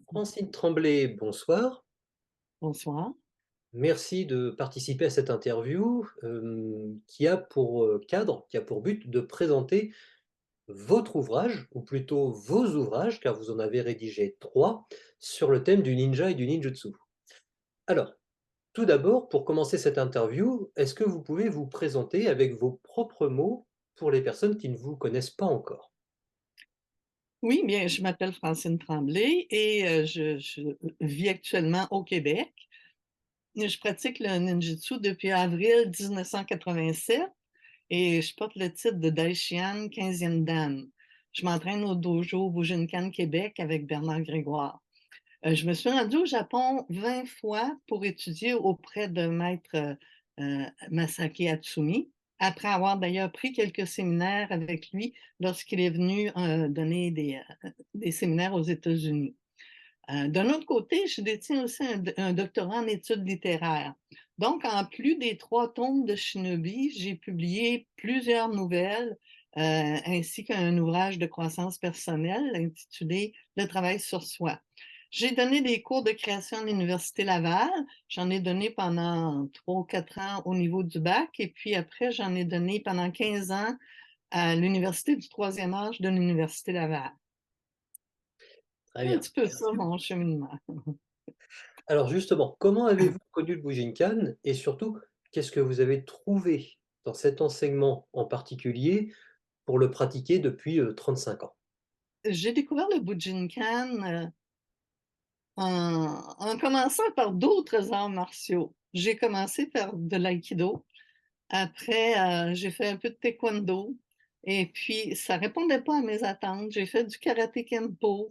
Francine Tremblay, bonsoir. Bonsoir. Merci de participer à cette interview, qui a pour, cadre, qui a pour but de présenter votre ouvrage, ou plutôt vos ouvrages, car vous en avez rédigé 3 sur le thème du ninja et du ninjutsu. Alors, tout d'abord, pour commencer cette interview, est-ce que vous pouvez vous présenter avec vos propres mots pour les personnes qui ne vous connaissent pas encore? Oui, bien, je m'appelle Francine Tremblay et je vis actuellement au Québec. Je pratique le ninjutsu depuis avril 1987 et je porte le titre de Daishihan 15e dan. Je m'entraîne au dojo Bujinkan Québec avec Bernard Grégoire. Je me suis rendue au Japon 20 fois pour étudier auprès de maître, Masaki Hatsumi, après avoir d'ailleurs pris quelques séminaires avec lui lorsqu'il est venu, donner des séminaires aux États-Unis. D'un autre côté, je détiens aussi un doctorat en études littéraires. Donc, en plus des 3 tomes de Shinobi, j'ai publié plusieurs nouvelles, ainsi qu'un ouvrage de croissance personnelle intitulé «Le travail sur soi». J'ai donné des cours de création à l'Université Laval. J'en ai donné pendant 3 ou 4 ans au niveau du bac et puis après, j'en ai donné pendant 15 ans à l'Université du troisième âge de l'Université Laval. Très C'est un bien, petit peu ça merci. mon cheminement. Alors justement, comment avez-vous connu le Bujinkan et surtout, qu'est-ce que vous avez trouvé dans cet enseignement en particulier pour le pratiquer depuis, 35 ans? J'ai découvert le Bujinkan, en commençant par d'autres arts martiaux. J'ai commencé par de l'aïkido. Après, j'ai fait un peu de taekwondo et puis ça répondait pas à mes attentes. J'ai fait du karaté kempo,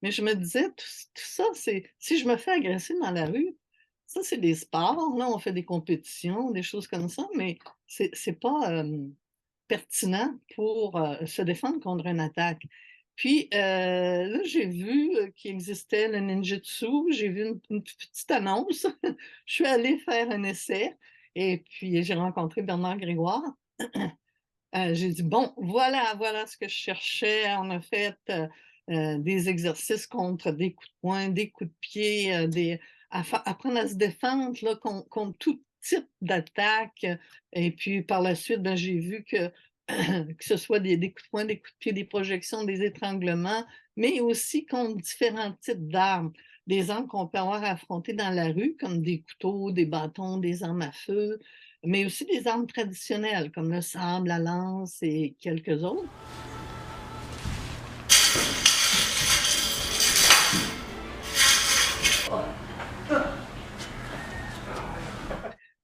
mais je me disais: «Tout ça, c'est si je me fais agresser dans la rue, ça, c'est des sports, là, on fait des compétitions, des choses comme ça, mais c'est pas, pertinent pour, se défendre contre une attaque. Puis, là, j'ai vu, qu'il existait le ninjutsu, j'ai vu une petite annonce. Je suis allée faire un essai et puis j'ai rencontré Bernard Grégoire. J'ai dit: «Bon, voilà ce que je cherchais». On a fait, des exercices contre des coups de poing, des coups de pied, des apprendre à se défendre là contre tout type d'attaque, et puis par la suite, ben, j'ai vu que que ce soit des coups de poing, des coups de pied, des projections, des étranglements, mais aussi contre différents types d'armes. Des armes qu'on peut avoir à affronter dans la rue, comme des couteaux, des bâtons, des armes à feu, mais aussi des armes traditionnelles comme le sabre, la lance et quelques autres.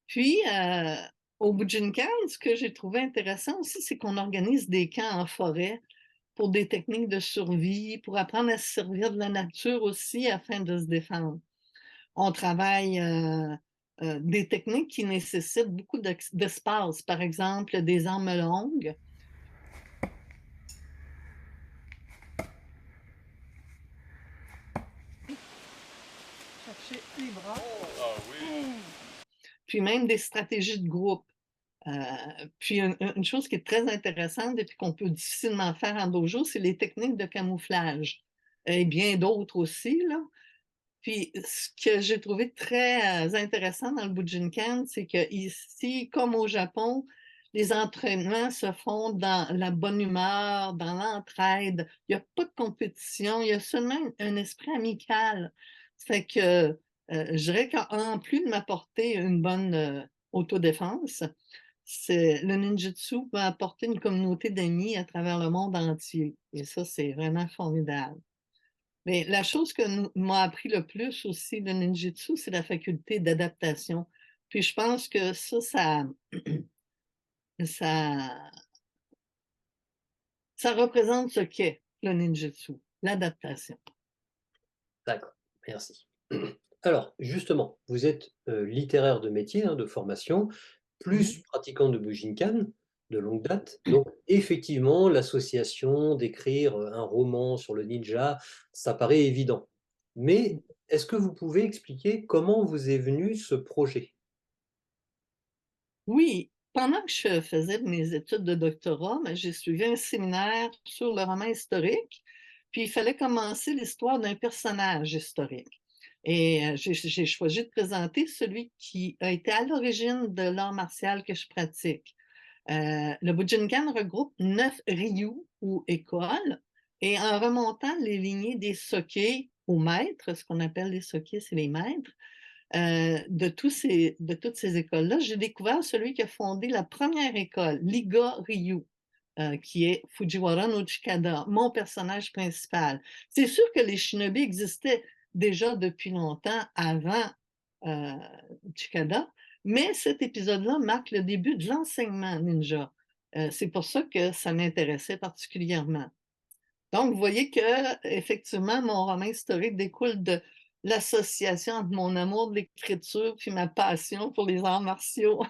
Puis, au Bujinkan, ce que j'ai trouvé intéressant aussi, c'est qu'on organise des camps en forêt pour des techniques de survie, pour apprendre à se servir de la nature aussi afin de se défendre. On travaille, des techniques qui nécessitent beaucoup d'espace, par exemple des armes longues. Chercher les bras. Ah oui. Puis même des stratégies de groupe. Heu, puis une chose qui est très intéressante et puis qu'on peut difficilement faire en dojo, c'est les techniques de camouflage et bien d'autres aussi, là. Puis ce que j'ai trouvé très, intéressant dans le Bujinkan, c'est qu'ici, comme au Japon, les entraînements se font dans la bonne humeur, dans l'entraide. Il y a pas de compétition, il y a seulement un esprit amical. Fait que, je dirais qu'en plus de m'apporter une bonne, autodéfense, c'est le ninjutsu va apporter une communauté d'amis à travers le monde entier et ça, c'est vraiment formidable. Mais la chose que m'a appris le plus aussi le ninjutsu, c'est la faculté d'adaptation. Puis je pense que ça ça représente ce qu'est le ninjutsu, l'adaptation. D'accord, merci. Alors justement, vous êtes, littéraire de métier, hein, de formation, Mmh. plus pratiquant de Bujinkan, de longue date, donc effectivement l'association d'écrire, un roman sur le ninja, ça paraît évident. Mais est-ce que vous pouvez expliquer comment vous est venu ce projet? Oui, pendant que je faisais mes études de doctorat, ben, j'ai suivi un séminaire sur le roman historique. Puis il fallait commencer l'histoire d'un personnage historique. Et j'ai choisi de présenter celui qui a été à l'origine de l'art martial que je pratique. Le Bujinkan regroupe 9 ryu ou écoles et en remontant les lignées des Soke aux maîtres, ce qu'on appelle les Soke, c'est les maîtres, de toutes ces écoles-là, j'ai découvert celui qui a fondé la première école, l'Iga Ryu, qui est Fujiwara no Chikada, mon personnage principal. C'est sûr que les shinobi existaient déjà depuis longtemps avant euh, Chikada, mais cet épisode-là marque le début de l'enseignement ninja. C'est pour ça que ça m'intéressait particulièrement. Donc, vous voyez que, effectivement, mon roman historique découle de l'association entre mon amour de l'écriture puis ma passion pour les arts martiaux.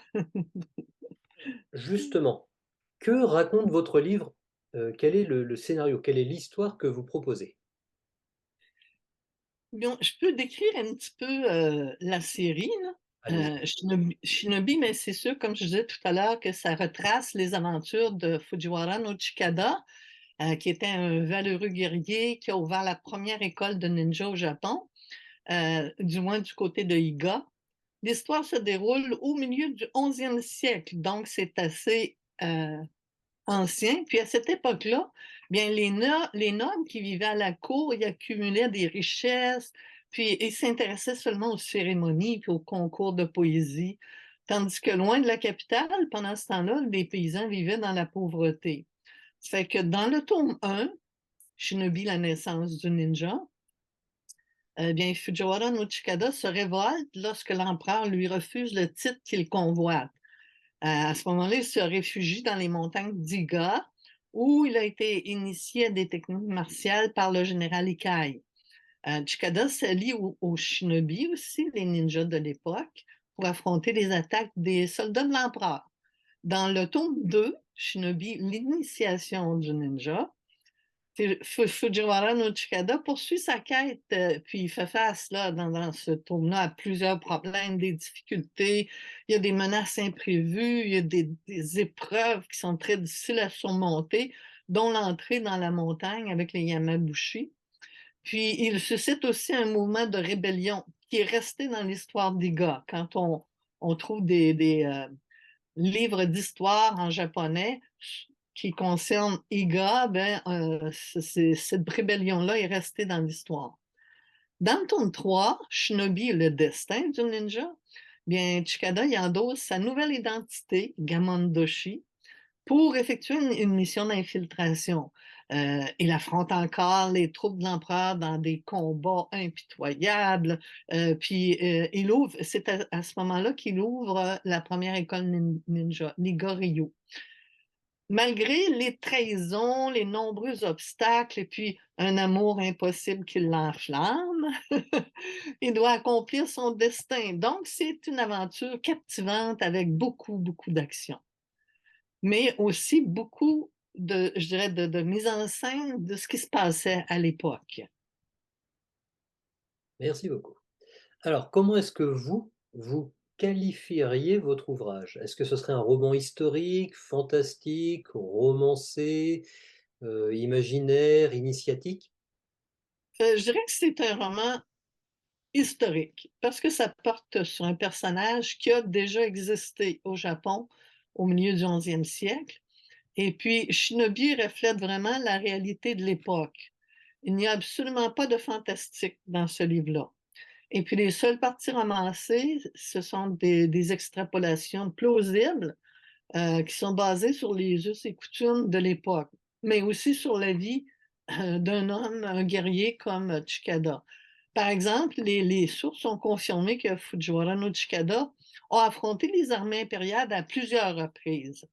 Justement, que raconte votre livre? Quel est le scénario? Quelle est l'histoire que vous proposez? Bon, je peux décrire un petit peu la série, là. Allez-y. Shinobi, mais c'est sûr, comme je disais tout à l'heure, que ça retrace les aventures de Fujiwara no Chikada, qui était un valeureux guerrier qui a ouvert la première école de ninja au Japon, du moins du côté de Iga. L'histoire se déroule au milieu du 11e siècle, donc c'est assez ancien. Puis à cette époque-là, bien, les nobles qui vivaient à la cour, ils accumulaient des richesses, puis ils s'intéressaient seulement aux cérémonies puis aux concours de poésie. Tandis que loin de la capitale, pendant ce temps-là, les paysans vivaient dans la pauvreté. Ça fait que dans le tome 1, Shinobi, la naissance du ninja, bien, Fujiwara no Chikada se révolte lorsque l'empereur lui refuse le titre qu'il convoite. À ce moment-là, il se réfugie dans les montagnes d'Iga, où il a été initié à des techniques martiales par le général Ikai. Chikada s'allie aux shinobi aussi, les ninjas de l'époque, pour affronter les attaques des soldats de l'empereur. Dans le tome 2, Shinobi, l'initiation du ninja, Fujiwara no Chikada poursuit sa quête, puis il fait face là, dans ce tome-là à plusieurs problèmes, des difficultés, il y a des menaces imprévues, il y a des épreuves qui sont très difficiles à surmonter, dont l'entrée dans la montagne avec les Yamabushi. Puis il suscite aussi un mouvement de rébellion qui est resté dans l'histoire des gars. Quand on trouve des livres d'histoire en japonais qui concernent Iga, ben, cette rébellion-là est restée dans l'histoire. Dans le tome 3, Shinobi et le destin du ninja, bien, Chikada y endosse sa nouvelle identité, Gamondoshi, pour effectuer une mission d'infiltration. Il affronte encore les troupes de l'empereur dans des combats impitoyables. Il ouvre, c'est à ce moment-là qu'il ouvre la première école ninja, l'Igoryu. Malgré les trahisons, les nombreux obstacles et puis un amour impossible qui l'enflamme, il doit accomplir son destin. Donc, c'est une aventure captivante avec beaucoup, beaucoup d'action, mais aussi beaucoup de, je dirais, de mise en scène de ce qui se passait à l'époque. Merci beaucoup. Alors, comment est-ce que vous qualifieriez votre ouvrage? Est-ce que ce serait un roman historique, fantastique, romancé, imaginaire, initiatique? Je dirais que c'est un roman historique parce que ça porte sur un personnage qui a déjà existé au Japon au milieu du 11e siècle. Et puis, Shinobi reflète vraiment la réalité de l'époque. Il n'y a absolument pas de fantastique dans ce livre-là. Et puis, les seules parties romancées, ce sont des extrapolations plausibles qui sont basées sur les us et coutumes de l'époque, mais aussi sur la vie d'un homme, un guerrier comme Chikada. Par exemple, les sources ont confirmé que Fujiwara no Chikada a affronté les armées impériales à plusieurs reprises,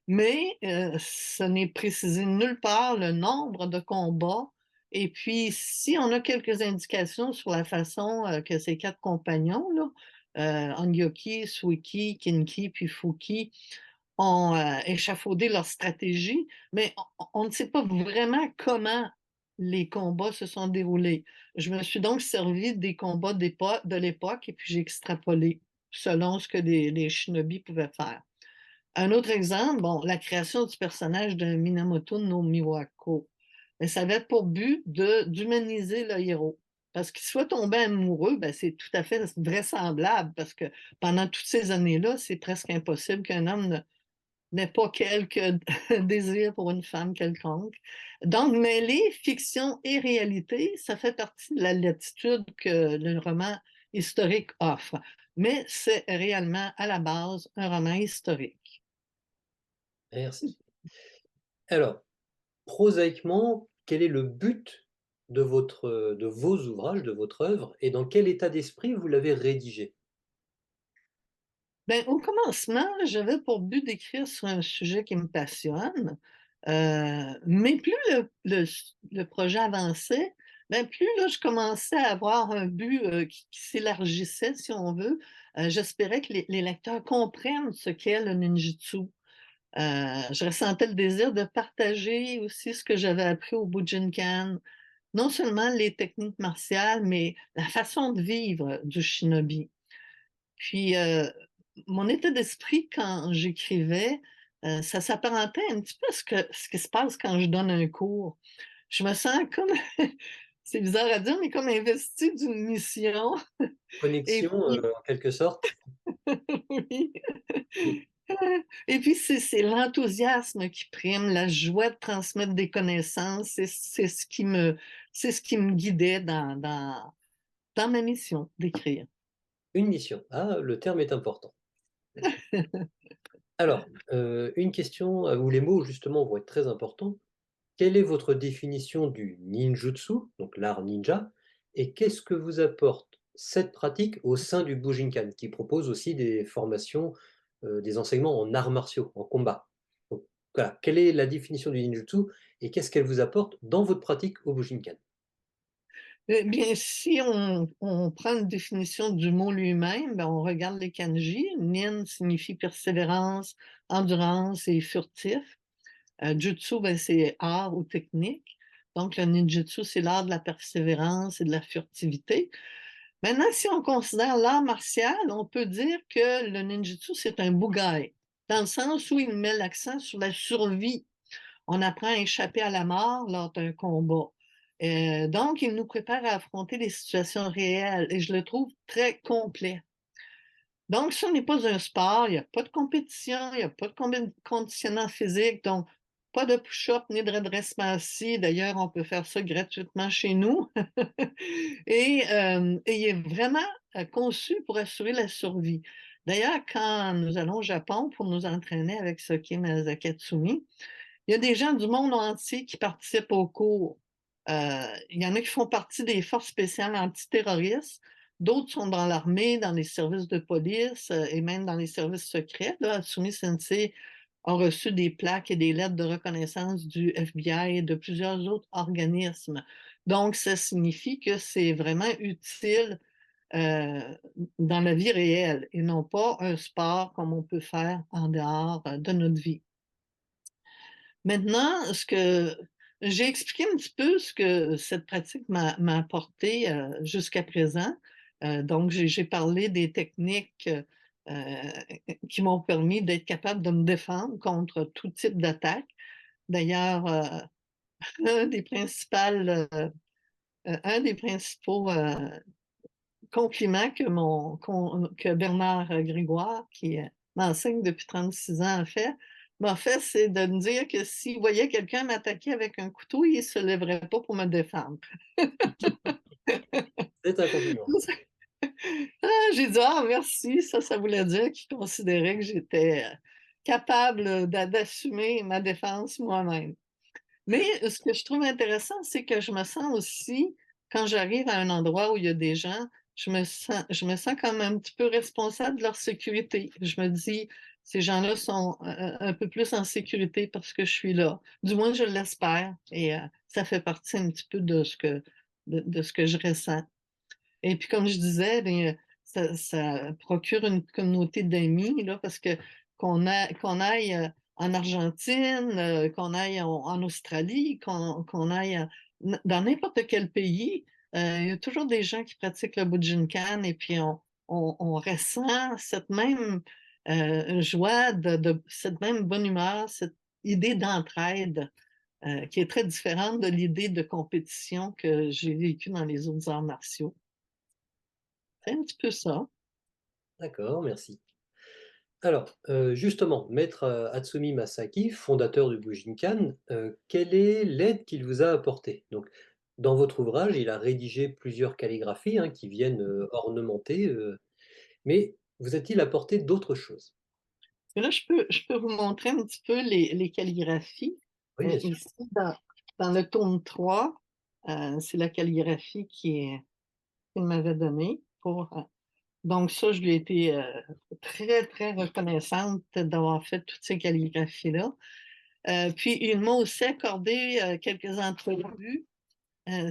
mais ce n'est précisé nulle part le nombre de combats. Et puis, si on a quelques indications sur la façon que ces quatre compagnons, là, Angyoki, Suiki, Kinki, puis Fuki, ont échafaudé leur stratégie, mais on ne sait pas vraiment comment les combats se sont déroulés. Je me suis donc servi des combats de l'époque et puis j'ai extrapolé selon ce que les shinobi pouvaient faire. Un autre exemple, bon, la création du personnage de Minamoto no Miwako. mais ça avait pour but d'humaniser le héros. Parce qu'il soit tombé amoureux, ben, c'est tout à fait vraisemblable, parce que pendant toutes ces années-là, c'est presque impossible qu'un homme n'ait pas quelque désir pour une femme quelconque. Donc, mêler fiction et réalité, ça fait partie de la latitude que le roman historique offre. Mais c'est réellement, à la base, un roman historique. Merci. Alors, prosaïquement, quel est le but de vos ouvrages, de votre œuvre, et dans quel état d'esprit vous l'avez rédigé? Ben, au commencement, j'avais pour but d'écrire sur un sujet qui me passionne, mais plus le projet avançait, ben, plus là, je commençais à avoir un but, qui s'élargissait, si on veut. J'espérais que les lecteurs comprennent ce qu'est le ninjutsu. Je ressentais le désir de partager aussi ce que j'avais appris au Bujinkan. Non seulement les techniques martiales, mais la façon de vivre du shinobi. Puis, mon état d'esprit quand j'écrivais, ça s'apparentait un petit peu à ce qui se passe quand je donne un cours. Je me sens comme c'est bizarre à dire, mais comme investie d'une mission et Connexion, puis en quelque sorte? oui, Mmh. et puis c'est l'enthousiasme qui prime, la joie de transmettre des connaissances, c'est ce qui me guidait dans ma mission d'écrire. Une mission. Ah, le terme est important. Alors, une question, où les mots justement vont être très importants. Quelle est votre définition du ninjutsu, donc l'art ninja, et qu'est-ce que vous apporte cette pratique au sein du Bujinkan, qui propose aussi des formations, des enseignements en arts martiaux, en combat? Donc voilà, quelle est la définition du ninjutsu et qu'est-ce qu'elle vous apporte dans votre pratique au Bujinkan? Eh bien, si on prend une définition du mot lui-même, ben, on regarde les kanji. Nin signifie persévérance, endurance et furtif. Jutsu, ben, c'est art ou technique. Donc, le ninjutsu, c'est l'art de la persévérance et de la furtivité. Maintenant, si on considère l'art martial, on peut dire que le ninjutsu, c'est un bugai, dans le sens où il met l'accent sur la survie. On apprend à échapper à la mort lors d'un combat. Donc, il nous prépare à affronter les situations réelles et je le trouve très complet. Donc, ce n'est pas un sport, il n'y a pas de compétition, il n'y a pas de conditionnement physique, donc pas de push-up ni de redressement assis. D'ailleurs, on peut faire ça gratuitement chez nous. Et il est vraiment conçu pour assurer la survie. D'ailleurs, quand nous allons au Japon pour nous entraîner avec Soki Mazakatsumi, il y a des gens du monde entier qui participent au cours. Il y en a qui font partie des forces spéciales antiterroristes, d'autres sont dans l'armée, dans les services de police et même dans les services secrets. Là, Hatsumi Sensei a reçu des plaques et des lettres de reconnaissance du FBI et de plusieurs autres organismes. Donc, ça signifie que c'est vraiment utile euh, dans la vie réelle et non pas un sport comme on peut faire en dehors de notre vie. Maintenant, ce que j'ai expliqué un petit peu ce que cette pratique m'a apporté, jusqu'à présent. Donc j'ai parlé des techniques, qui m'ont permis d'être capable de me défendre contre tout type d'attaque. D'ailleurs, un des principales, un des principaux, compliments que Bernard Grégoire, qui, m'enseigne depuis 36 ans, a fait, m'a fait, c'est de me dire que s'il voyait quelqu'un m'attaquer avec un couteau, il ne se lèverait pas pour me défendre. C'est un compliment. Ah, j'ai dit: «Ah merci», ça voulait dire qu'il considérait que j'étais, capable, d'assumer ma défense moi-même. Mais ce que je trouve intéressant, c'est que je me sens aussi, quand j'arrive à un endroit où il y a des gens, je me sens comme un petit peu responsable de leur sécurité. Je me dis: «Ces gens-là sont un peu plus en sécurité parce que je suis là». Du moins, je l'espère et ça fait partie un petit peu de ce que je ressens. Et puis comme je disais, bien, ça procure une communauté d'amis là, parce que qu'on aille, en Argentine, qu'on aille en Australie, qu'on aille, dans n'importe quel pays, il y a toujours des gens qui pratiquent le Bujinkan et puis on ressent cette même, joie de cette même bonne humeur, cette idée d'entraide. qui est très différente de l'idée de compétition que j'ai vécue dans les autres arts martiaux. C'est un petit peu ça. D'accord, merci. Alors, justement, maître, Hatsumi Masaki, fondateur du Bujinkan, quelle est l'aide qu'il vous a apportée? Donc, dans votre ouvrage, il a rédigé plusieurs calligraphies, hein, qui viennent, ornementer, mais vous a-t-il apporté d'autres choses? Et là, je peux vous montrer un petit peu les calligraphies. Oui, bien sûr. Ici, dans le tome 3, c'est la calligraphie qu'il m'avait donnée pour, donc ça, je lui ai été, très, très reconnaissante d'avoir fait toutes ces calligraphies-là. Puis il m'a aussi accordé, quelques entrevues.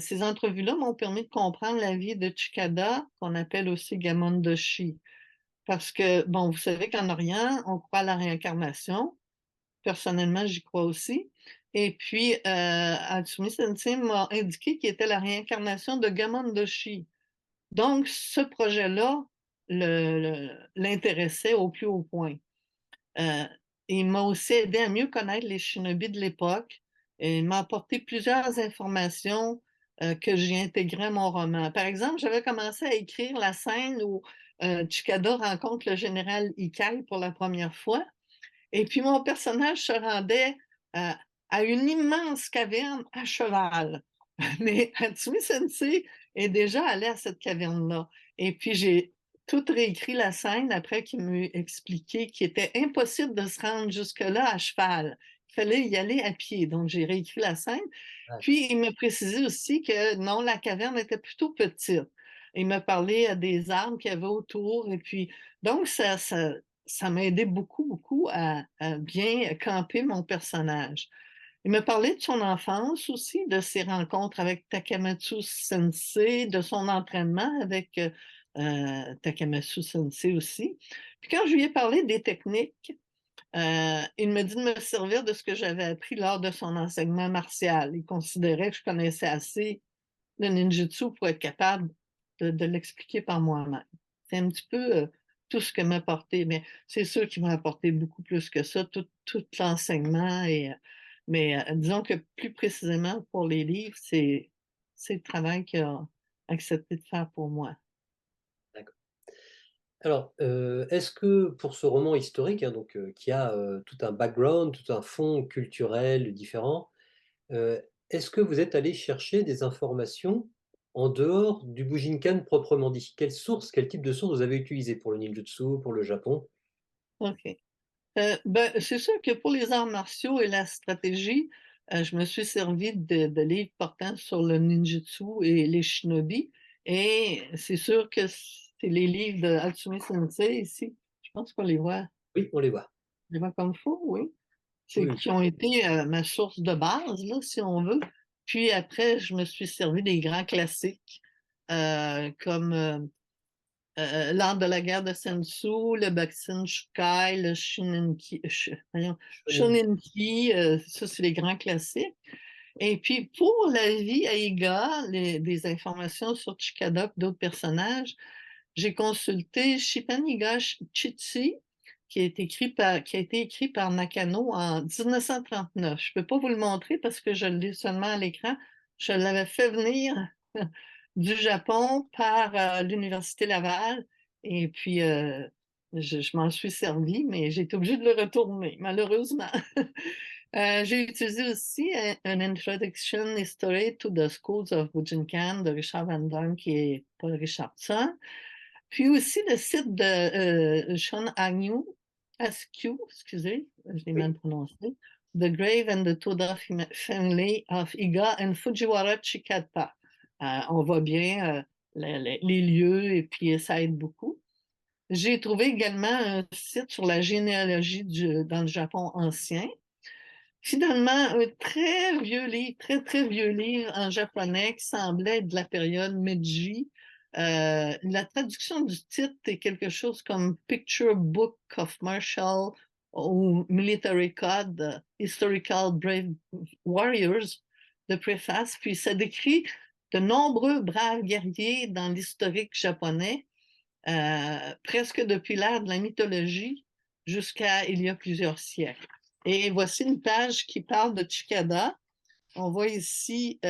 Ces entrevues-là m'ont permis de comprendre la vie de Chikada, qu'on appelle aussi Gamondoshi. Parce que, bon, vous savez qu'en Orient, on croit à la réincarnation. Personnellement, j'y crois aussi. Et puis, Hatsumi Sensei m'a indiqué qu'il était la réincarnation de Gamondoshi. Donc, ce projet-là l'intéressait au plus haut point. Euh, il m'a aussi aidé à mieux connaître les shinobi de l'époque et il m'a apporté plusieurs informations que j'ai intégrées à mon roman. Par exemple, j'avais commencé à écrire la scène où Chikada rencontre le général Ikai pour la première fois. Et puis mon personnage se rendait à une immense caverne à cheval. Mais Hatsumi Sensei est déjà allé à cette caverne-là. Et puis j'ai tout réécrit la scène après qu'il m'eut expliqué qu'il était impossible de se rendre jusque-là à cheval. Il fallait y aller à pied. Donc j'ai réécrit la scène. D'accord. Puis il m'a précisé aussi que non, la caverne était plutôt petite. Il m'a parlé des arbres qu'il y avait autour. Et puis, donc, ça m'a aidé beaucoup, beaucoup à bien camper mon personnage. Il me parlait de son enfance aussi, de ses rencontres avec Takamatsu Sensei, de son entraînement avec Takamatsu Sensei aussi. Puis quand je lui ai parlé des techniques, il me dit de me servir de ce que j'avais appris lors de son enseignement martial. Il considérait que je connaissais assez le ninjutsu pour être capable de l'expliquer par moi-même. C'est un petit peu tout ce que m'a apporté, mais c'est sûr qu'il m'a apporté beaucoup plus que ça, tout l'enseignement. Mais disons que plus précisément pour les livres, c'est le travail qu'il a accepté de faire pour moi. D'accord. Alors, est-ce que pour ce roman historique, hein, donc, qui a, tout un background, tout un fond culturel différent, est-ce que vous êtes allé chercher des informations en dehors du Bujinkan proprement dit? Quelles sources, quel type de sources vous avez utilisé pour le ninjutsu, pour le Japon? OK. Ben, c'est sûr que pour les arts martiaux et la stratégie, je me suis servi de livres portant sur le ninjutsu et les shinobi. Et c'est sûr que c'est les livres de Hatsumi Sensei ici. Je pense qu'on Oui, on les voit. les voit comme faux, oui. C'est Oui, oui. qui ont été ma source de base, là, si on veut. Puis après, je me suis servi des grands classiques comme L'art de la guerre de Sensu, le Bakusin Shukai, le Shonen. Shoninki, ça c'est les grands classiques. Et puis pour la vie à Iga, des informations sur Chikada et d'autres personnages, j'ai consulté Shippaniga Chichi, qui a été écrit par Nakano en 1939. Je ne peux pas vous le montrer parce que je l'ai seulement à l'écran. Je l'avais fait venir du Japon par l'Université Laval. Et puis, je m'en suis servi, mais j'ai été obligée de le retourner, malheureusement. J'ai utilisé aussi un Introduction History to the Schools of Bujinkan de Richard Van Damme, qui est Paul Richardson. Puis aussi le site de Sean Agnew, Askew, excusez, je l'ai mal Oui, prononcé, The Grave and the Toda Family of Iga and Fujiwara Chikata. On voit bien les lieux et puis ça aide beaucoup. J'ai trouvé également un site sur la généalogie dans le Japon ancien. Finalement, un très vieux livre, très, très vieux livre en japonais qui semblait être de la période Meiji. La traduction du titre est quelque chose comme Picture Book of Martial ou Military Code, Historical Brave Warriors de préface. Puis ça décrit de nombreux braves guerriers dans l'historique japonais, presque depuis l'ère de la mythologie jusqu'à il y a plusieurs siècles. Et voici une page qui parle de Chikada. On voit ici,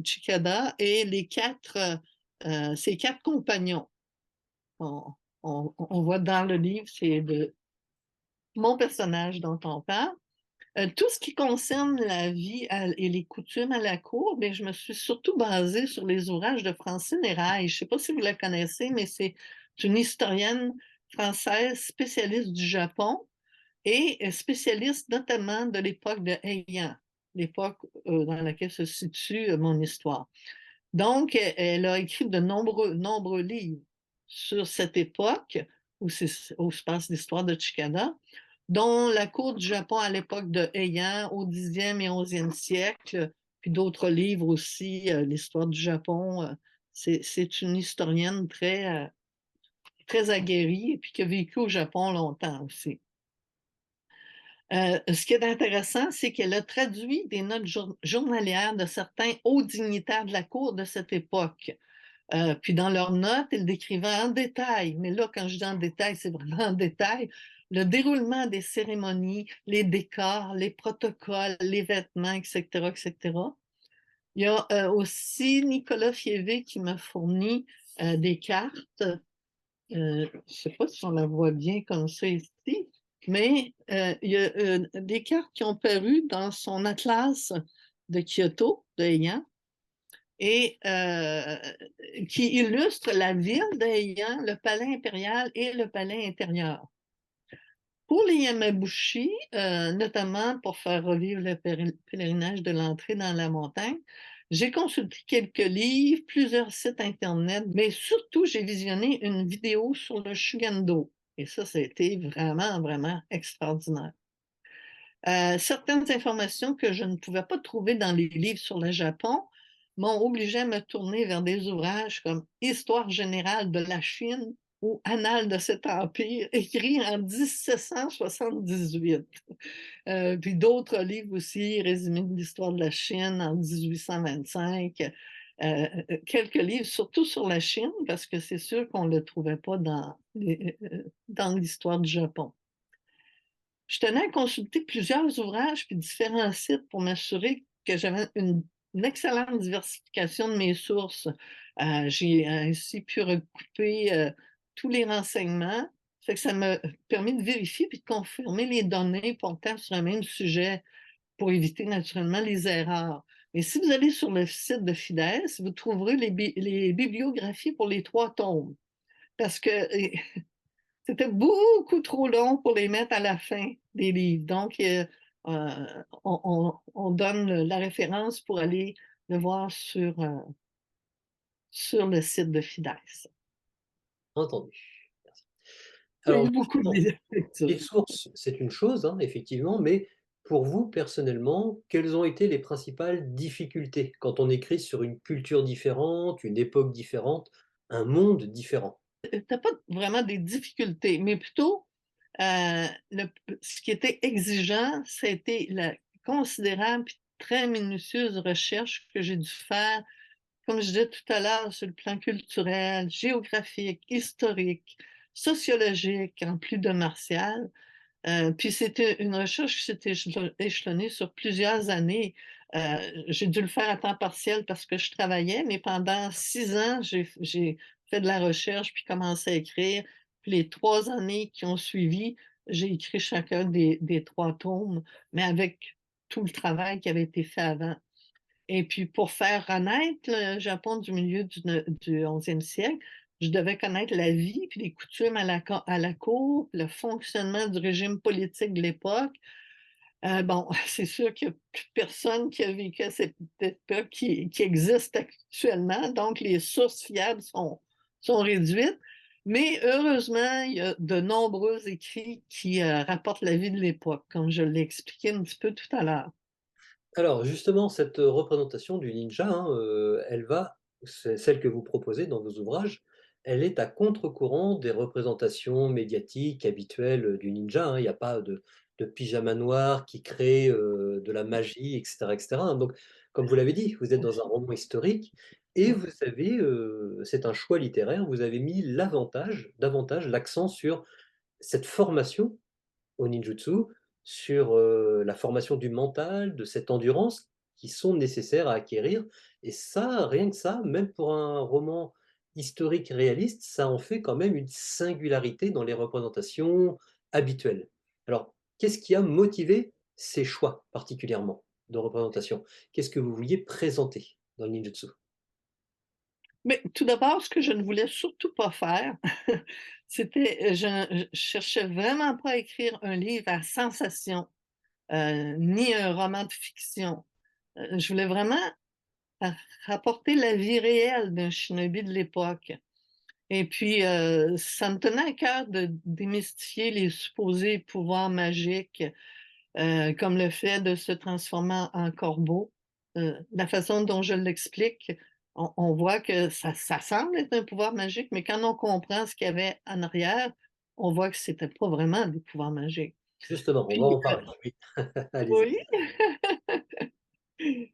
Chikada et les 4, ses 4 compagnons. On on voit dans le livre, c'est de mon personnage dont on parle. Tout ce qui concerne la vie et les coutumes à la cour, bien, je me suis surtout basée sur les ouvrages de Francine Eraille. Je ne sais pas si vous la connaissez, mais c'est une historienne française spécialiste du Japon et spécialiste notamment de l'époque de Heian, l'époque dans laquelle se situe mon histoire. Donc, elle a écrit de nombreux livres sur cette époque où se passe l'histoire de Chikada, dont la cour du Japon à l'époque de Heian au 10e et 11e siècle, puis d'autres livres aussi, l'histoire du Japon. C'est une historienne très aguerrie et puis qui a vécu au Japon longtemps aussi. Ce qui est intéressant, c'est qu'elle a traduit des notes journalières de certains hauts dignitaires de la cour de cette époque. Puis dans leurs notes, elle décrivait en détail, mais là, quand je dis en détail, c'est vraiment en détail, le déroulement des cérémonies, les décors, les protocoles, les vêtements, etc., etc. Il y a aussi Nicolas Fievé qui m'a fourni des cartes. Je ne sais pas si on la voit bien comme ça ici, mais il y a des cartes qui ont paru dans son atlas de Kyoto, de Heian, et qui illustrent la ville d'Eian, le palais impérial et le palais intérieur. Pour les Yamabushi, notamment pour faire revivre le pèlerinage de l'entrée dans la montagne, j'ai consulté quelques livres, plusieurs sites Internet, mais surtout, j'ai visionné une vidéo sur le Shugendo. Et ça a été vraiment, vraiment extraordinaire. Certaines informations que je ne pouvais pas trouver dans les livres sur le Japon m'ont obligé à me tourner vers des ouvrages comme Histoire générale de la Chine ou Annales de cet empire, écrit en 1778. Puis d'autres livres aussi, Résumé de l'histoire de la Chine en 1825. Quelques livres, surtout sur la Chine, parce que c'est sûr qu'on ne le trouvait pas dans l'histoire du Japon. Je tenais à consulter plusieurs ouvrages puis différents sites pour m'assurer que j'avais une excellente diversification de mes sources. J'ai ainsi pu recouper tous les renseignements. Fait que ça m'a permis de vérifier puis de confirmer les données portant sur un même sujet pour éviter naturellement les erreurs. Et si vous allez sur le site de Fides, vous trouverez les bibliographies pour les 3 tomes. Parce que c'était beaucoup trop long pour les mettre à la fin des livres. Donc, on donne la référence pour aller le voir sur le site de Fides. Entendu. Merci. Il y a Alors eu beaucoup justement, de lectures. les sources, c'est une chose, hein, effectivement, mais pour vous, personnellement, quelles ont été les principales difficultés quand on écrit sur une culture différente, une époque différente, un monde différent? Tu n'as pas vraiment des difficultés, mais plutôt, ce qui était exigeant, c'était la considérable et très minutieuse recherche que j'ai dû faire, comme je disais tout à l'heure, sur le plan culturel, géographique, historique, sociologique, en plus de martial. Puis c'était une recherche qui s'était échelonnée sur plusieurs années. J'ai dû le faire à temps partiel parce que je travaillais, mais pendant 6 ans, j'ai fait de la recherche puis commencé à écrire. Puis les 3 années qui ont suivi, j'ai écrit chacun des 3 tomes, mais avec tout le travail qui avait été fait avant. Et puis pour faire renaître le Japon du milieu du 11e siècle, je devais connaître la vie puis les coutumes à la cour, le fonctionnement du régime politique de l'époque. Bon, c'est sûr qu'il n'y a plus personne qui a vécu à cette époque qui existe actuellement, donc les sources fiables sont réduites. Mais heureusement, il y a de nombreux écrits qui rapportent la vie de l'époque, comme je l'ai expliqué un petit peu tout à l'heure. Alors justement, cette représentation du ninja, hein, c'est celle que vous proposez dans vos ouvrages, elle est à contre-courant des représentations médiatiques habituelles du ninja, hein. Il n'y a pas de pyjama noir qui crée, de la magie et cetera, hein. Donc comme vous l'avez dit, vous êtes dans un roman historique et Ouais. vous avez, c'est un choix littéraire, vous avez mis davantage l'accent sur cette formation au ninjutsu, sur, la formation du mental, de cette endurance qui sont nécessaires à acquérir et ça, rien que ça, même pour un roman historique réaliste, ça en fait quand même une singularité dans les représentations habituelles. Alors, qu'est-ce qui a motivé ces choix particulièrement de représentation? Qu'est-ce que vous vouliez présenter dans le ninjutsu? Mais tout d'abord, ce que je ne voulais surtout pas faire, c'était, je cherchais vraiment pas à écrire un livre à sensation, ni un roman de fiction. Je voulais vraiment ra rapporter la vie réelle d'un shinobi de l'époque et puis, ça me tenait à cœur de démystifier les supposés pouvoirs magiques, comme le fait de se transformer en corbeau. La façon dont je l'explique, on voit que ça semble être un pouvoir magique, mais quand on comprend ce qu'il y avait en arrière, on voit que c'était pas vraiment des pouvoirs magiques. Justement, on va Puis, en parler, oui. Allez-y. oui,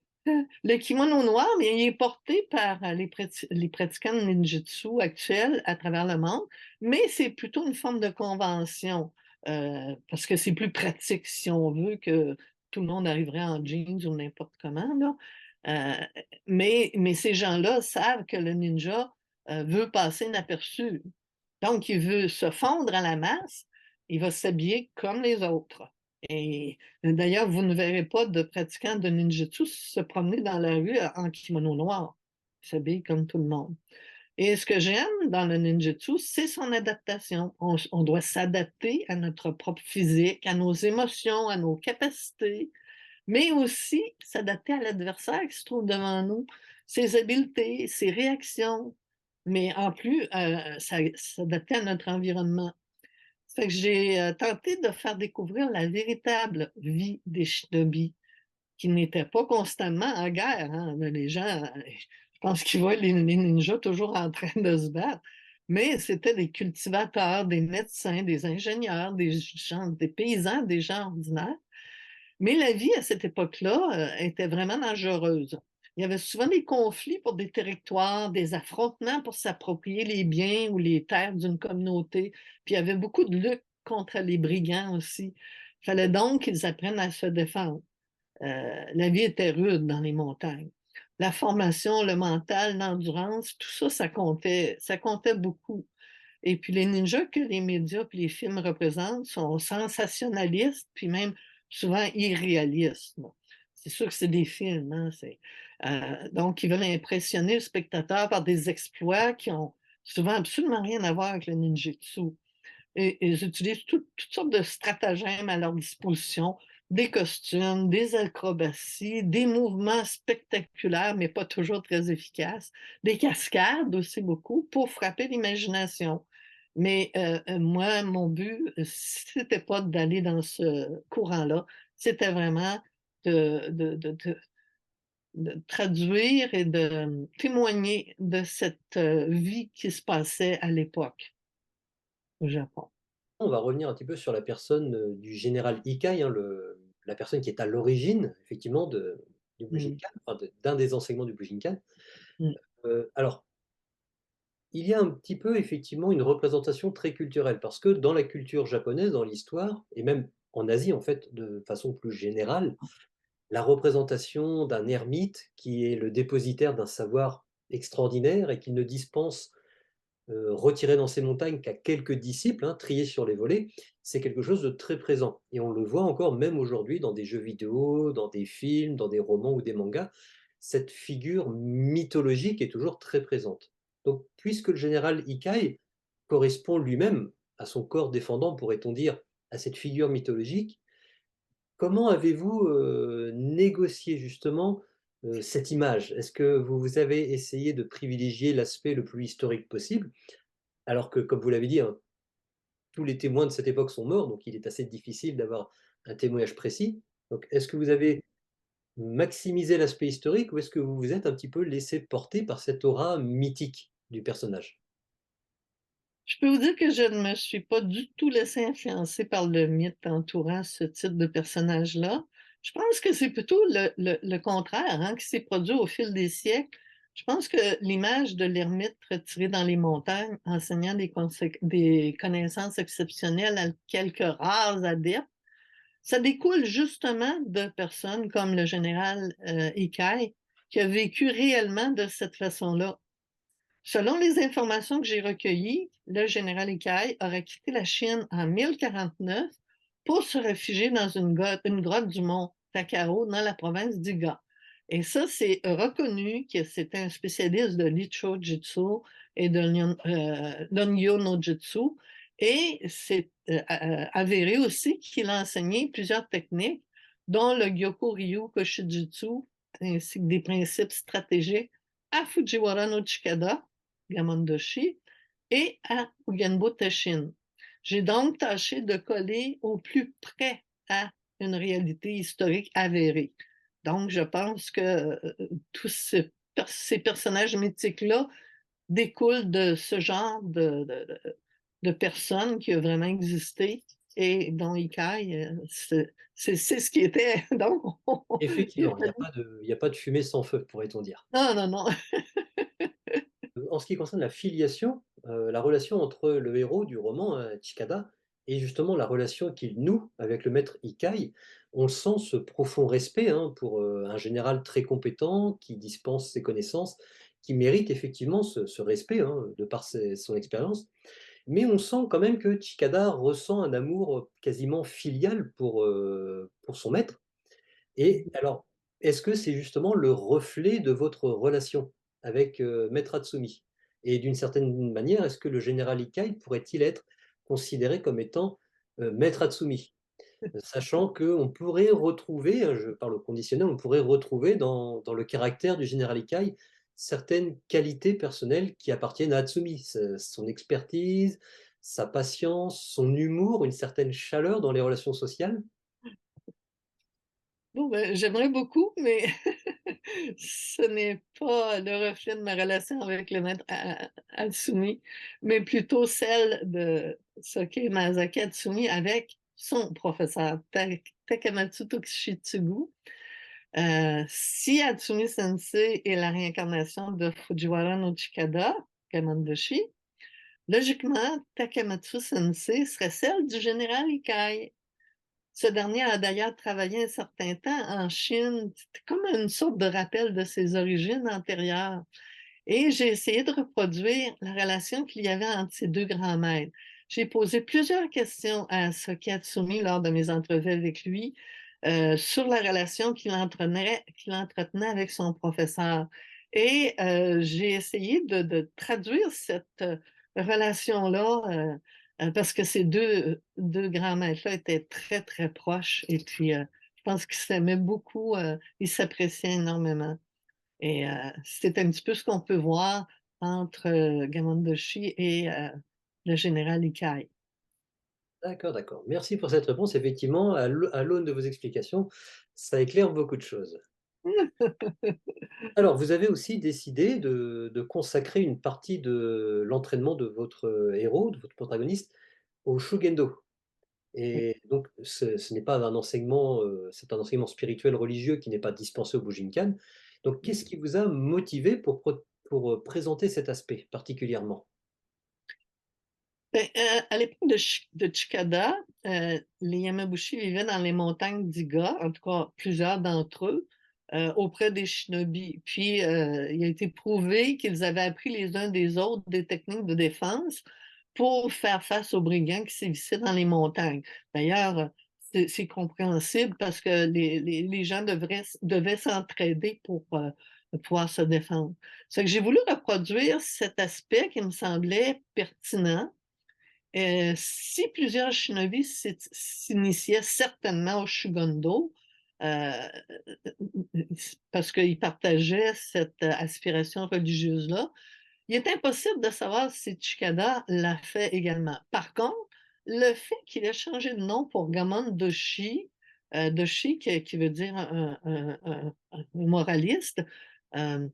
le kimono noir, bien, il est porté par, les pratiquants de ninjutsu actuels à travers le monde, mais c'est plutôt une forme de convention, parce que c'est plus pratique si on veut que tout le monde arriverait en jeans ou n'importe comment là, mais ces gens-là savent que le ninja, veut passer inaperçu. Donc il veut se fondre à la masse, il va s'habiller comme les autres et d'ailleurs, vous ne verrez pas de pratiquants de ninjutsu se promener dans la rue en kimono noir. Ils s'habillent comme tout le monde. Et ce que j'aime dans le ninjutsu, c'est son adaptation. On doit s'adapter à notre propre physique, à nos émotions, à nos capacités, mais aussi s'adapter à l'adversaire qui se trouve devant nous, ses habiletés, ses réactions, mais en plus, s'adapter à notre environnement. Ça fait que j'ai, tenté de faire découvrir la véritable vie des shinobi, qui n'étaient pas constamment en guerre, hein. Les gens, je pense qu'ils voient les ninjas toujours en train de se battre, mais c'était des cultivateurs, des médecins, des ingénieurs, des gens des paysans, des gens ordinaires. Mais la vie à cette époque-là, était vraiment dangereuse. Il y avait souvent des conflits pour des territoires, des affrontements pour s'approprier les biens ou les terres d'une communauté. Puis il y avait beaucoup de luttes contre les brigands aussi. Il fallait donc qu'ils apprennent à se défendre. La vie était rude dans les montagnes. La formation, le mental, l'endurance, tout ça, ça comptait beaucoup. Et puis les ninjas que les médias puis les films représentent sont sensationnalistes, puis même souvent irréalistes. Bon, c'est sûr que c'est des films, hein, donc ils veulent impressionner le spectateur par des exploits qui ont souvent absolument rien à voir avec le ninjutsu. Et ils utilisent toutes sortes de stratagèmes à leur disposition, des costumes, des acrobaties, des mouvements spectaculaires, mais pas toujours très efficaces, des cascades aussi beaucoup pour frapper l'imagination. Mais moi, mon but, c'était pas d'aller dans ce courant-là, c'était vraiment de traduire et de témoigner de cette vie qui se passait à l'époque au Japon. On va revenir un petit peu sur la personne, du général Ikai, hein, le la personne qui est à l'origine effectivement du Mm, Bujinkan, enfin d'un des enseignements du Bujinkan. mm. Alors, il y a un petit peu effectivement une représentation très culturelle parce que dans la culture japonaise, dans l'histoire et même en Asie en fait de façon plus générale, la représentation d'un ermite qui est le dépositaire d'un savoir extraordinaire et qui ne dispense retiré dans ces montagnes qu'à quelques disciples, hein, triés sur les volets, c'est quelque chose de très présent. Et on le voit encore même aujourd'hui dans des jeux vidéo, dans des films, dans des romans ou des mangas. Cette figure mythologique est toujours très présente. Donc, puisque le général Ikai correspond lui-même à son corps défendant, pourrait-on dire, à cette figure mythologique, comment avez-vous, négocié justement, cette image? Est-ce que vous avez essayé de privilégier l'aspect le plus historique possible? Alors que, comme vous l'avez dit, hein, tous les témoins de cette époque sont morts, donc il est assez difficile d'avoir un témoignage précis. Donc, est-ce que vous avez maximisé l'aspect historique ou est-ce que vous vous êtes un petit peu laissé porter par cette aura mythique du personnage? Je peux vous dire que je ne me suis pas du tout laissée influencer par le mythe entourant ce type de personnage-là. Je pense que c'est plutôt le contraire, hein, qui s'est produit au fil des siècles. Je pense que l'image de l'ermite retiré dans les montagnes, enseignant des connaissances exceptionnelles à quelques rares adeptes, Ça découle justement de personnes comme le général, Ikaï, qui a vécu réellement de cette façon-là. Selon les informations que j'ai recueillies, le général Ikaï aurait quitté la Chine en 1049 pour se réfugier dans une grotte du mont Takao dans la province d'Iga. Et ça, c'est reconnu que c'était un spécialiste de l'Icho Jitsu et de l'Onryo no Jutsu. Et c'est avéré aussi qu'il a enseigné plusieurs techniques, dont le Gyoku-ryu Koshijutsu, ainsi que des principes stratégiques à Fujiwara no Chikada, Gamondoshi, et à Ugenbo Teshin. J'ai donc tâché de coller au plus près à une réalité historique avérée. Donc, je pense que tous ces personnages mythiques-là découlent de ce genre de personnes qui a vraiment existé et dont Ikai, c'est ce qui était. Donc, il a Effectivement, fallu... il y a pas de fumée sans feu, pourrait-on dire. Non, non, non. En ce qui concerne la filiation, la relation entre le héros du roman, Chikada, et justement la relation qu'il noue avec le maître Ikai, on sent ce profond respect, hein, pour, un général très compétent qui dispense ses connaissances, qui mérite effectivement ce respect, hein, de par son expérience. Mais on sent quand même que Chikada ressent un amour, quasiment filial pour son maître. Et alors, est-ce que c'est justement le reflet de votre relation avec, Maître Hatsumi? Et d'une certaine manière, est-ce que le général Ikai pourrait-il être considéré comme étant, Maître Hatsumi? Sachant qu'on pourrait retrouver, je parle au conditionnel, on pourrait retrouver dans le caractère du général Ikai certaines qualités personnelles qui appartiennent à Hatsumi. Son expertise, sa patience, son humour, une certaine chaleur dans les relations sociales? Bon, ben, j'aimerais beaucoup, mais ce n'est pas le reflet de ma relation avec le maître Hatsumi, mais plutôt celle de Soke Masaki Hatsumi avec son professeur Takamatsu Tokushitsugu. Si Hatsumi Sensei est la réincarnation de Fujiwara no Chikada, Kamandoshi, logiquement, Takamatsu Sensei serait celle du général Ikai. Ce dernier a d'ailleurs travaillé un certain temps en Chine. C'était comme une sorte de rappel de ses origines antérieures. Et j'ai essayé de reproduire la relation qu'il y avait entre ces deux grands maîtres. J'ai posé plusieurs questions à Soki Hatsumi lors de mes entrevues avec lui sur la relation qu'il entretenait avec son professeur. Et j'ai essayé de traduire cette relation-là parce que ces deux grands maîtres-là étaient très, très proches. Et puis, je pense qu'ils s'aimaient beaucoup, ils s'appréciaient énormément. Et c'est un petit peu ce qu'on peut voir entre Gamondoshi et le général Ikai. D'accord, d'accord. Merci pour cette réponse. Effectivement, à l'aune de vos explications, ça éclaire beaucoup de choses. Alors, vous avez aussi décidé de consacrer une partie de l'entraînement de votre, héros, de votre protagoniste, au Shugendo Oui. et donc ce n'est pas un enseignement, c'est un enseignement spirituel religieux qui n'est pas dispensé au Bujinkan. Donc qu'est-ce qui vous a motivé pour, présenter cet aspect particulièrement? Ben, à l'époque de Chikada, les Yamabushi vivaient dans les montagnes d'Iga, en tout cas plusieurs d'entre eux, auprès des shinobi. Puis, il a été prouvé qu'ils avaient appris les uns des autres des techniques de défense pour faire face aux brigands qui sévissaient dans les montagnes. D'ailleurs, c'est compréhensible parce que les gens devaient s'entraider pour pouvoir se défendre. C'est que j'ai voulu reproduire cet aspect qui me semblait pertinent. Si plusieurs shinobi s'initiaient certainement au Shugondo, heu, parce qu'ils partageaient cette aspiration religieuse-là, il est impossible de savoir si Chikada l'a fait également. Par contre, le fait qu'il ait changé de nom pour Gamon Doshi, Doshi qui veut dire un moraliste, hem,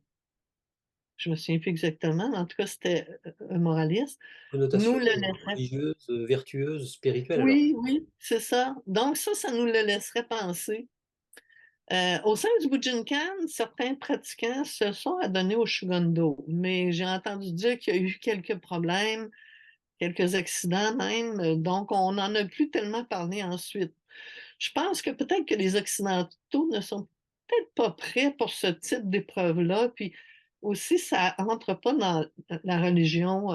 je me souviens plus exactement, mais en tout cas, c'était, un moraliste, Connotation, nous le laisserait... religieuse, vertueuse, spirituelle alors? Oui, oui, c'est ça. Donc ça nous le laisserait penser. Au sein du Bujinkan, certains pratiquants se sont adonnés au Shugondo, mais j'ai entendu dire qu'il y a eu quelques problèmes, quelques accidents même, donc on n'en a plus tellement parlé ensuite. Je pense que peut-être que les Occidentaux ne sont peut-être pas prêts pour ce type d'épreuve-là, puis aussi ça entre pas dans la religion,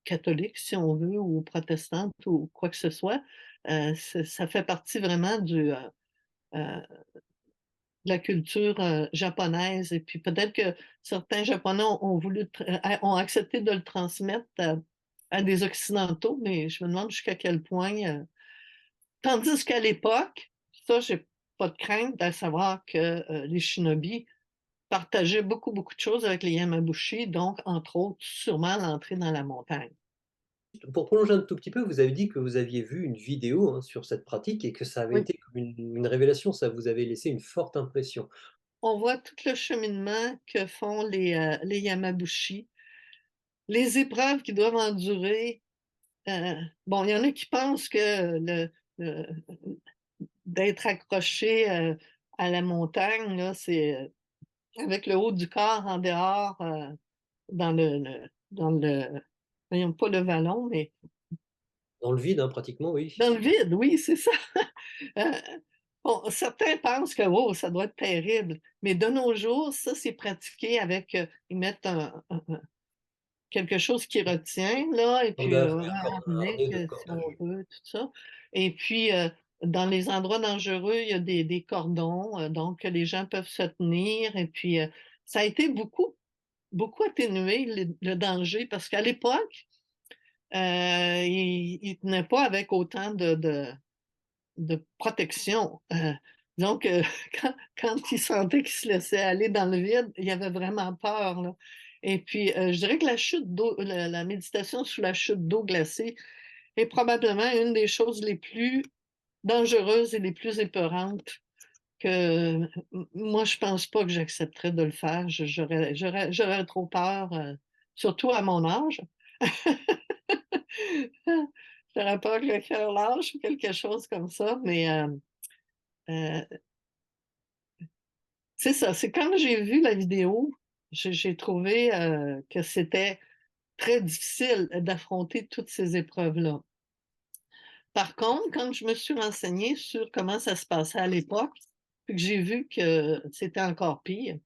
catholique, si on veut, ou protestante ou quoi que ce soit. Ça fait partie vraiment de la culture, japonaise et puis peut-être que certains Japonais ont voulu ont accepté de le transmettre à des Occidentaux, mais je me demande jusqu'à quel point, tandis qu'à l'époque, ça, j'ai pas de crainte à savoir que, les shinobi partageaient beaucoup, beaucoup de choses avec les Yamabushi, donc entre autres, sûrement l'entrée dans la montagne. Pour prolonger un tout petit peu, vous avez dit que vous aviez vu une vidéo, hein, sur cette pratique et que ça avait Oui. été comme une révélation, ça vous avait laissé une forte impression. On voit tout le cheminement que font les Yamabushi, les épreuves qu'ils doivent endurer. Bon, il y en a qui pensent que le d'être accroché, à la montagne, là, c'est, avec le haut du corps en dehors, dans le voyons, pas le vallon, mais Dans le vide, hein, pratiquement, oui. dans le vide, oui, c'est ça. Heu, bon, certains pensent que, oh, ça doit être terrible, mais de nos jours, ça, c'est pratiqué avec, ils mettent quelque chose qui retient là et puis, Bandage, oui, un un harnais harnais de que si cordage, on oui. veut, tout ça et puis, dans les endroits dangereux, il y a des cordons, donc que les gens peuvent se tenir et puis, ça a été beaucoup, beaucoup atténué le danger parce qu'à l'époque, ils tenaient pas avec autant de protection. Donc, quand ils sentaient qu'ils se laissaient aller dans le vide, il y avait vraiment peur, là. Et puis, je dirais que la chute d'eau la méditation sous la chute d'eau glacée est probablement une des choses les plus dangereuses et les plus épeurantes que moi, je pense pas que j'accepterais de le faire. J'aurais trop peur, surtout à mon âge. J'aurais peur que le cœur lâche ou quelque chose comme ça, mais heu c'est ça, c'est quand j'ai vu la vidéo, j'ai trouvé, que c'était très difficile d'affronter toutes ces épreuves-là. Par contre, quand je me suis renseignée sur comment ça se passait à l'époque, puis que j'ai vu que c'était encore pire,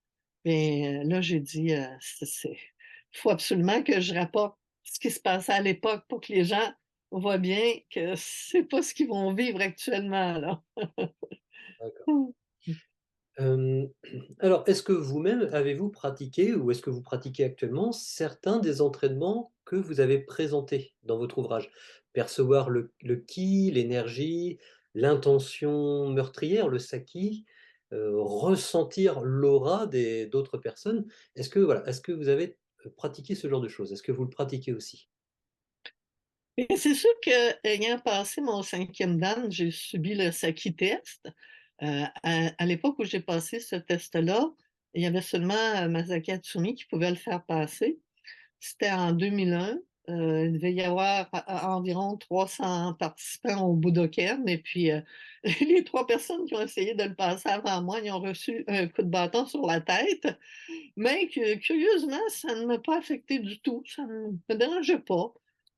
beh, là, j'ai dit, c'est il faut absolument que je rapporte ce qui se passait à l'époque pour que les gens voient bien que c'est pas ce qu'ils vont vivre actuellement, là. D'accord. Hem, alors, est-ce que vous-même avez-vous pratiqué ou est-ce que vous pratiquez actuellement certains des entraînements que vous avez présentés dans votre ouvrage? Percevoir le ki, l'énergie, l'intention meurtrière, le saki, ressentir l'aura des d'autres personnes. Est-ce que voilà, est-ce que vous avez, pratiqué ce genre de choses? Est-ce que vous le pratiquez aussi? Et c'est sûr qu'ayant passé mon 5e dan, j'ai subi le Saki test. À l'époque où j'ai passé ce test-là, il y avait seulement, Masaki Hatsumi qui pouvait le faire passer. C'était en 2001. Il devait y avoir environ 300 participants au Budokan et puis, les 3 personnes qui ont essayé de le passer avant moi, ils ont reçu un coup de bâton sur la tête, mais que curieusement, ça ne m'a pas affecté du tout, ça ne me dérangeait pas.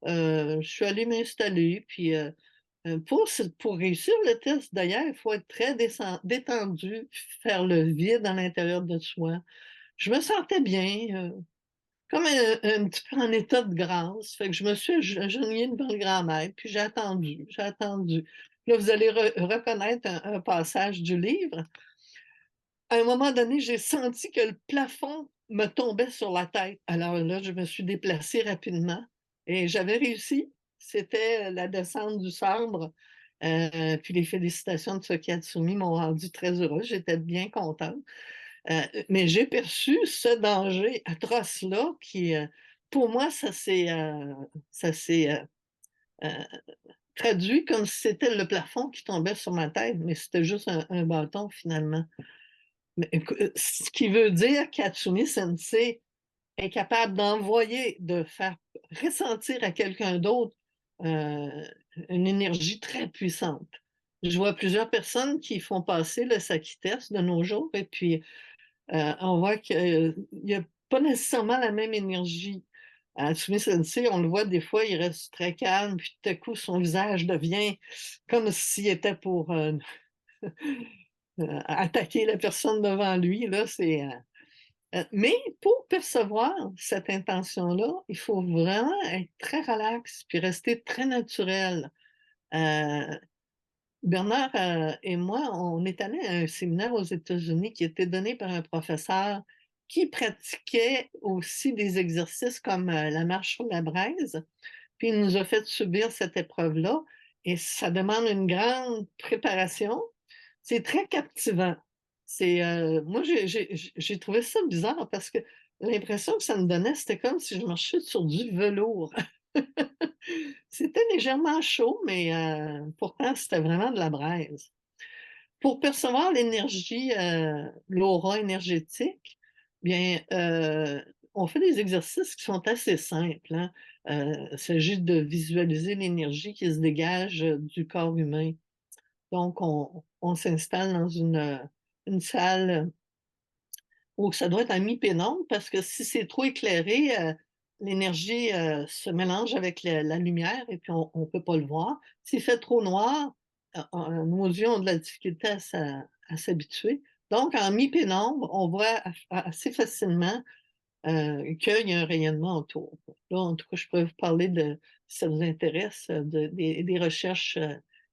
Je suis allée m'installer puis, pour réussir le test d'ailleurs, il faut être très détendu, faire le vide à l'intérieur de soi. Je me sentais bien, comme un petit peu en état de grâce, fait que je me suis agenouillée devant le grand maître, puis j'ai attendu, j'ai attendu. Là, vous allez reconnaître un passage du livre. À un moment donné, j'ai senti que le plafond me tombait sur la tête. Alors là, je me suis déplacée rapidement et j'avais réussi. C'était la descente du sabre, puis les félicitations de Soki Hatsumi m'ont rendue très heureuse. J'étais bien contente. Mais j'ai perçu ce danger atroce-là qui, pour moi, ça s'est, traduit comme si c'était le plafond qui tombait sur ma tête, mais c'était juste un bâton finalement. Mais ce qui veut dire qu'Hatsumi Sensei est capable d'envoyer, de faire ressentir à quelqu'un d'autre, heu, une énergie très puissante. Je vois plusieurs personnes qui font passer le Saki test de nos jours et puis, on voit qu'il y a pas nécessairement la même énergie. Tsumi Sensei, on le voit des fois, il reste très calme, puis tout à coup, son visage devient comme s'il était pour, attaquer la personne devant lui, là, mais pour percevoir cette intention-là, il faut vraiment être très relax, puis rester très naturel. Heu, Bernard, et moi, on est allés à un séminaire aux États-Unis qui était donné par un professeur qui pratiquait aussi des exercices comme, la marche sur la braise. Puis il nous a fait subir cette épreuve-là et ça demande une grande préparation. C'est très captivant. Moi j'ai trouvé ça bizarre parce que l'impression que ça me donnait, c'était comme si je marchais sur du velours. C'était légèrement chaud, mais pourtant c'était vraiment de la braise. Pour percevoir l'énergie, l'aura énergétique, bien, on fait des exercices qui sont assez simples, hein. Il s'agit de visualiser l'énergie qui se dégage, du corps humain. Donc on s'installe dans une salle où ça doit être à mi-pénombre parce que si c'est trop éclairé, l'énergie, se mélange avec la lumière et puis on peut pas le voir. S'il fait trop noir, nos yeux ont de la difficulté à s'habituer. Donc en mi-pénombre, on voit assez facilement, qu'il y a un rayonnement autour. Là, en tout cas, je pourrais vous parler de si ça vous intéresse, des recherches,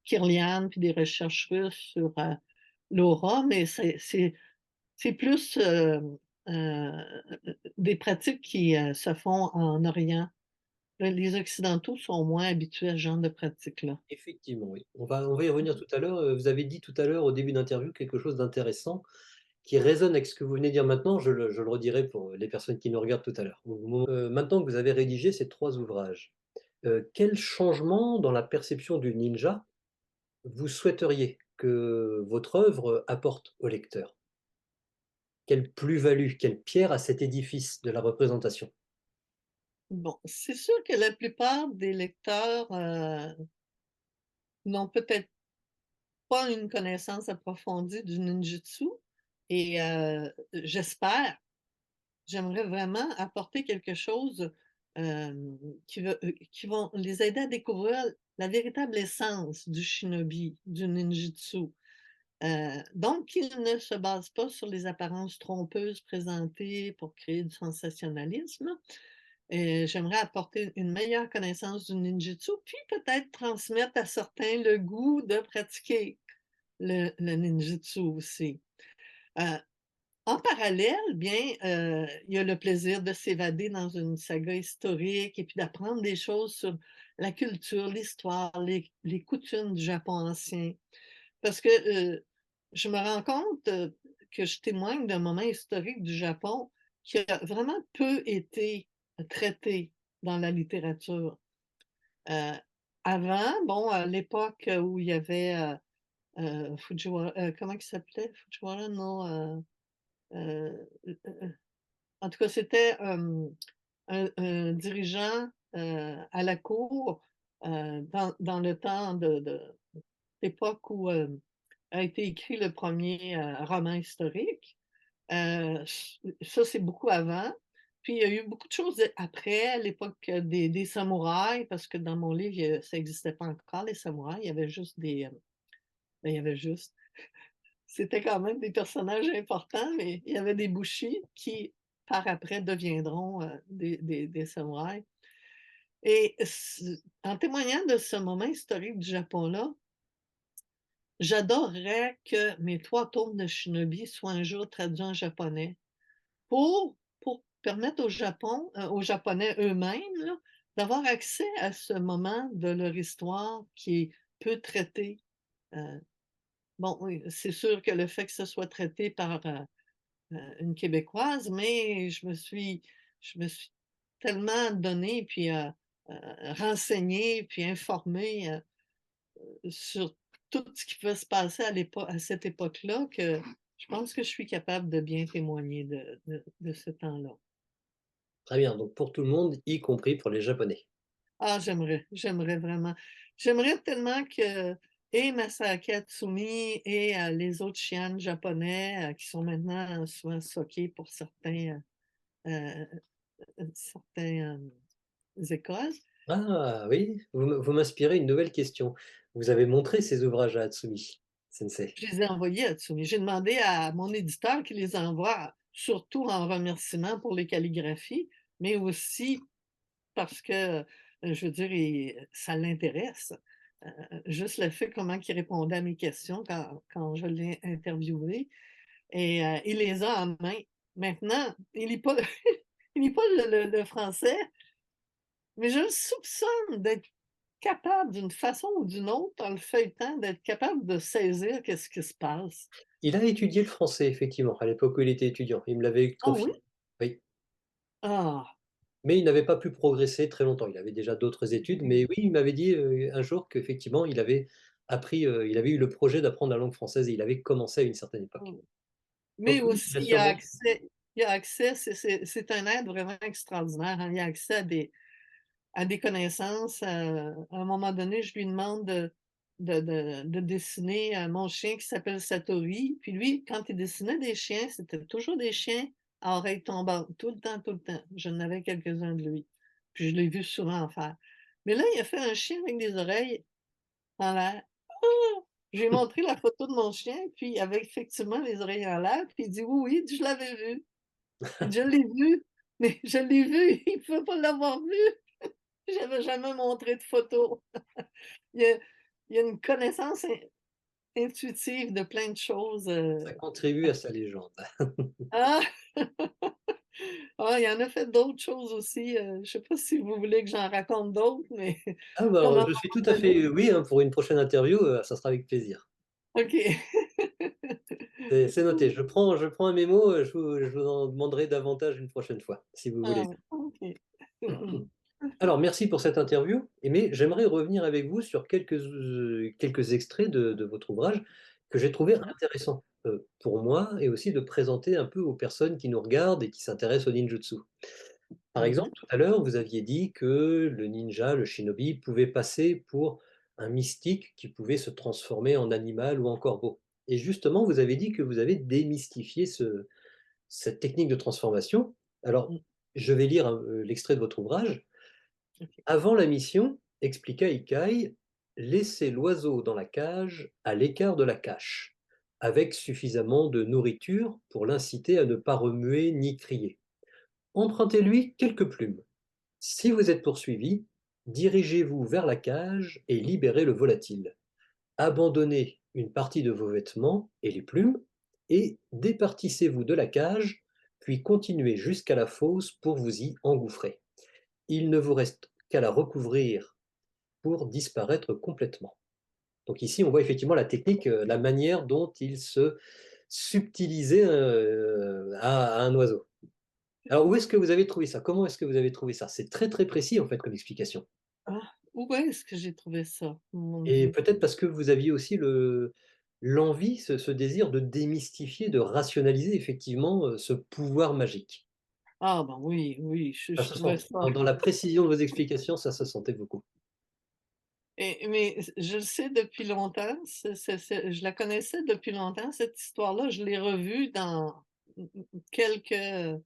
kirlianes puis des recherches russes sur, l'aura, mais c'est plus, des pratiques qui, se font en Orient. Les Occidentaux sont moins habitués à ce genre de pratiques-là. Effectivement, oui. On va y revenir tout à l'heure. Vous avez dit tout à l'heure, au début d'interview, quelque chose d'intéressant qui résonne avec ce que vous venez de dire maintenant. Je le redirai pour les personnes qui nous regardent tout à l'heure. Maintenant que vous avez rédigé ces 3 ouvrages, quel changement dans la perception du ninja vous souhaiteriez que votre œuvre apporte au lecteur? Quelle plus-value, quelle pierre à cet édifice de la représentation? Bon, c'est sûr que la plupart des lecteurs, n'ont peut-être pas une connaissance approfondie du ninjutsu et j'aimerais vraiment apporter quelque chose, qui vont les aider à découvrir la véritable essence du shinobi, du ninjutsu. Donc qu'il ne se base pas sur les apparences trompeuses présentées pour créer du sensationnalisme. J'aimerais apporter une meilleure connaissance du ninjutsu, puis peut-être transmettre à certains le goût de pratiquer le ninjutsu aussi. Heu, En parallèle, bien, il y a le plaisir de s'évader dans une saga historique et puis d'apprendre des choses sur la culture, l'histoire, les coutumes du Japon ancien. Parce que, je me rends compte, que je témoigne d'un moment historique du Japon qui a vraiment peu été traité dans la littérature. Heu, Avant, bon, à l'époque où il y avait, Fujiwara, comment il s'appelait? Fujiwara? Non, en tout cas, c'était, un dirigeant, à la cour, dans le temps de l'époque où, a été écrit le premier roman historique. Ça, c'est beaucoup avant. Puis il y a eu beaucoup de choses après, à l'époque, des samouraïs, parce que dans mon livre, ça n'existait pas encore les samouraïs, il y avait juste il y avait juste c'était quand même des personnages importants, mais il y avait des bushis qui, par après, deviendront, des samouraïs et en témoignant de ce moment historique du Japon-là, j'adorerais que mes 3 tomes de shinobi soient un jour traduits en japonais pour permettre aux Japonais eux-mêmes, là, d'avoir accès à ce moment de leur histoire qui est peu traité. Heu, bon, oui, c'est sûr que le fait que ce soit traité par, une Québécoise, mais je me suis tellement donnée puis, renseignée puis informée, sur tout ce qui peut se passer à cette époque-là que je pense que je suis capable de bien témoigner de ce temps-là. Très bien, donc pour tout le monde, y compris pour les Japonais. Ah, j'aimerais vraiment. J'aimerais tellement que et Masaaki Hatsumi et les autres chianes japonais, qui sont maintenant souvent sockés pour certains, certains, écoles. Ah oui, vous m'inspirez une nouvelle question. Vous avez montré ces ouvrages à Hatsumi Sensei? Je les ai envoyés à Tsumi. J'ai demandé à mon éditeur qu'il les envoie, surtout en remerciement pour les calligraphies, mais aussi parce que, je veux dire, ça l'intéresse. Juste le fait comment il répondait à mes questions quand je l'ai interviewé et il les a en main. Maintenant, il lit pas il lit pas le français, mais je le soupçonne d'être capable d'une façon ou d'une autre, en le feuilletant, d'être capable de saisir qu'est-ce qui se passe. Il a étudié le français effectivement, à l'époque où il était étudiant. Il me l'avait Ah confié. oui? Oui, Ah! mais il n'avait pas pu progresser très longtemps. Il avait déjà d'autres études, mais oui, il m'avait dit, un jour qu'effectivement il avait appris, il avait eu le projet d'apprendre la langue française et il avait commencé à une certaine époque. Mmh. Mais Donc oui, aussi, il a sûrement il a accès, c'est un être vraiment extraordinaire, hein. Il a accès à des connaissances, à un moment donné, je lui demande de dessiner, mon chien qui s'appelle Satori, puis lui, quand il dessinait des chiens, c'était toujours des chiens à oreilles tombantes, tout le temps, tout le temps. J'en avais quelques-uns de lui, puis je l'ai vu souvent en faire. Mais là, il a fait un chien avec des oreilles en l'air. «Ah!» J'ai montré la photo de mon chien, puis il avait effectivement les oreilles en l'air, puis il dit: «Oui, oui, je l'avais vu». Il dit: «Je l'ai vu, mais je l'ai vu, il ne peut pas l'avoir vu». J'avais jamais montré de photo. Il y a il y a une connaissance intuitive de plein de choses, ça contribue à sa légende. ah! Ah, il en a fait d'autres choses aussi, je sais pas si vous voulez que j'en raconte d'autres, mais Ah bah, comme à un je suis tout à moment donné fait oui, hein, pour une prochaine interview, ça sera avec plaisir. OK. C'est noté. Je prends un mémo, je vous en demanderai davantage une prochaine fois, si vous voulez. Ah, OK. Alors merci pour cette interview mais j'aimerais revenir avec vous sur quelques extraits de votre ouvrage que j'ai trouvé D'accord. intéressants, pour moi et aussi de présenter un peu aux personnes qui nous regardent et qui s'intéressent au ninjutsu. Par exemple, Mmh. tout à l'heure, vous aviez dit que le ninja, le shinobi, pouvait passer pour un mystique qui pouvait se transformer en animal ou en corbeau. Et justement, vous avez dit que vous avez démystifié cette technique de transformation. Alors, Mmh. je vais lire l'extrait de votre ouvrage. OK. Avant la mission, expliqua Ikai, laissez l'oiseau dans la cage à l'écart de la cache, avec suffisamment de nourriture pour l'inciter à ne pas remuer ni crier. Empruntez-lui quelques plumes. Si vous êtes poursuivi, dirigez-vous vers la cage et libérez le volatile. Abandonnez une partie de vos vêtements et les plumes et départissez-vous de la cage, puis continuez jusqu'à la fosse pour vous y engouffrer. Il ne vous reste qu'à la recouvrir pour disparaître complètement. Donc ici, on voit effectivement la technique, la manière dont il se subtilisait à un oiseau. Alors où est-ce que vous avez trouvé ça? Comment est-ce que vous avez trouvé ça? C'est très, très précis en fait comme explication. Ah, où est-ce que j'ai trouvé ça? Mon Et Dieu. peut-être parce que vous aviez aussi l'envie, ce désir de démystifier, de rationaliser effectivement, ce pouvoir magique. Ah ben oui, oui, Ça je se trouvais sentait. ça Dans la précision de vos explications, ça se sentait beaucoup. mais je le sais depuis longtemps, je la connaissais depuis longtemps, cette histoire-là. Je l'ai revue dans quelques,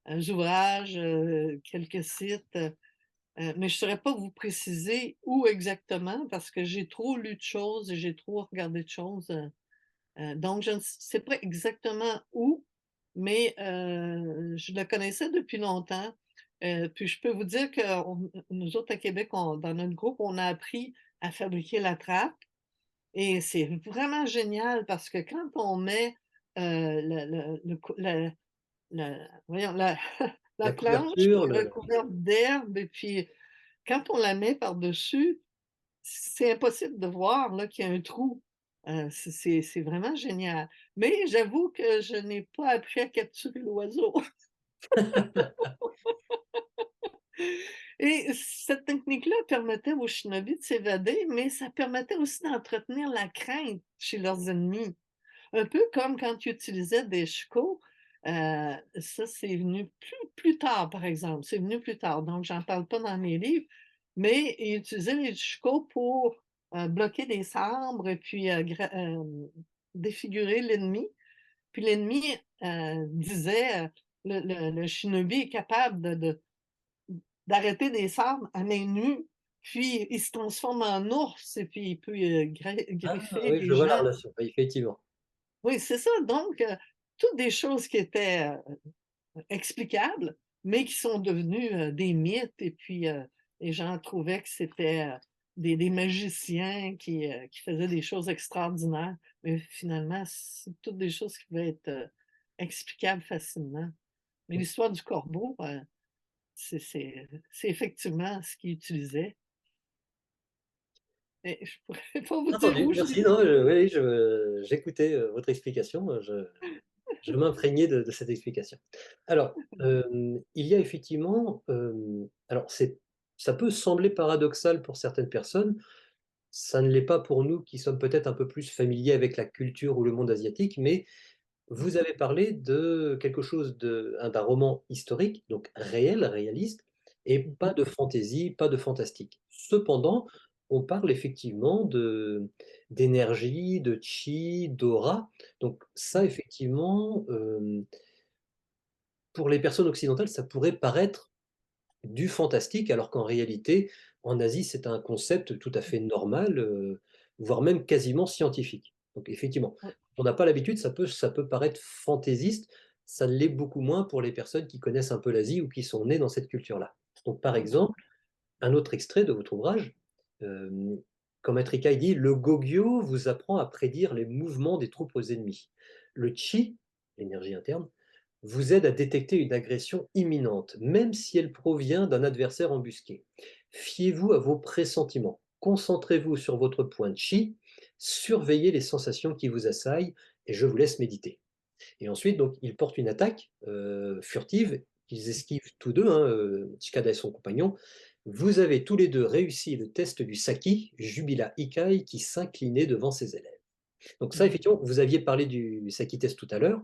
ouvrages, quelques sites, mais je ne saurais pas vous préciser où exactement parce que j'ai trop lu de choses et j'ai trop regardé de choses, donc je ne sais pas exactement où, mais je le connaissais depuis longtemps. Puis je peux vous dire que nous autres à Québec, dans notre groupe, on a appris à fabriquer la trappe et c'est vraiment génial parce que quand on met, le cou voyons, la La planche qui couverture, est recouverte d'herbe et puis quand on la met par-dessus, c'est impossible de voir là qu'il y a un trou. C'est vraiment génial. Mais j'avoue que je n'ai pas appris à capturer l'oiseau. Et cette technique-là permettait aux shinobi de s'évader, mais ça permettait aussi d'entretenir la crainte chez leurs ennemis. Un peu comme quand ils utilisaient des shikos, ça c'est venu plus tard, par exemple, c'est venu plus tard, donc j'en parle pas dans mes livres, mais ils utilisaient les shikos pour, bloquer des sabres et puis, défigurer l'ennemi. Puis l'ennemi, disait, le shinobi est capable d'arrêter des sables à main nue, puis il se transforme en ours et puis il peut, Ah griffer oui, des je vois la gens. relation, oui, effectivement. Oui, c'est ça, donc toutes des choses qui étaient, explicables, mais qui sont devenues, des mythes et puis, les gens trouvaient que c'était, des magiciens qui faisaient des choses extraordinaires, mais finalement, c'est toutes des choses qui pouvaient être, explicables facilement. Mais l'histoire du corbeau, c'est effectivement ce qu'ils utilisaient et je pourrais pas vous dire Entendu, où je merci. l'ai Non, vu. oui, j'écoutais, votre explication, je m'imprégnais de cette explication. Alors, il y a effectivement, alors ça peut sembler paradoxal pour certaines personnes, ça ne l'est pas pour nous qui sommes peut-être un peu plus familiers avec la culture ou le monde asiatique, mais vous Mmh avez parlé de quelque chose d'un roman historique, donc réel, réaliste et pas mh. de fantaisie, pas de fantastique. Cependant, on parle effectivement d'énergie, de chi, d'aura, donc ça Mmh. effectivement, pour les personnes occidentales, ça pourrait paraître du fantastique, alors qu'en réalité, en Asie, c'est un concept tout à fait normal, voire même quasiment scientifique. Donc effectivement, Ouais. on n'a pas l'habitude, ça peut paraître fantaisiste, ça l'est beaucoup moins pour les personnes qui connaissent un peu l'Asie ou qui sont nées dans cette culture-là. Donc par OK. exemple, un autre extrait de votre ouvrage, hem, quand Maître Ikai dit: «Le Gogyo vous apprend à prédire les mouvements des troupes ennemies. Le Chi, l'énergie interne, vous aide à détecter une agression imminente, même si elle provient d'un adversaire embusqué. Fiez-vous à vos pressentiments, concentrez-vous sur votre point de chi, surveillez les sensations qui vous assaillent et je vous laisse méditer.» Et ensuite, donc, ils portent une attaque furtive qu'ils esquivent tous deux, hein, Chikada et son compagnon. Vous avez tous les deux réussi le test du Saki, jubila Ikai qui s'inclinait devant ses élèves. Donc ça, Mmh. effectivement, vous aviez parlé du Saki test tout à l'heure.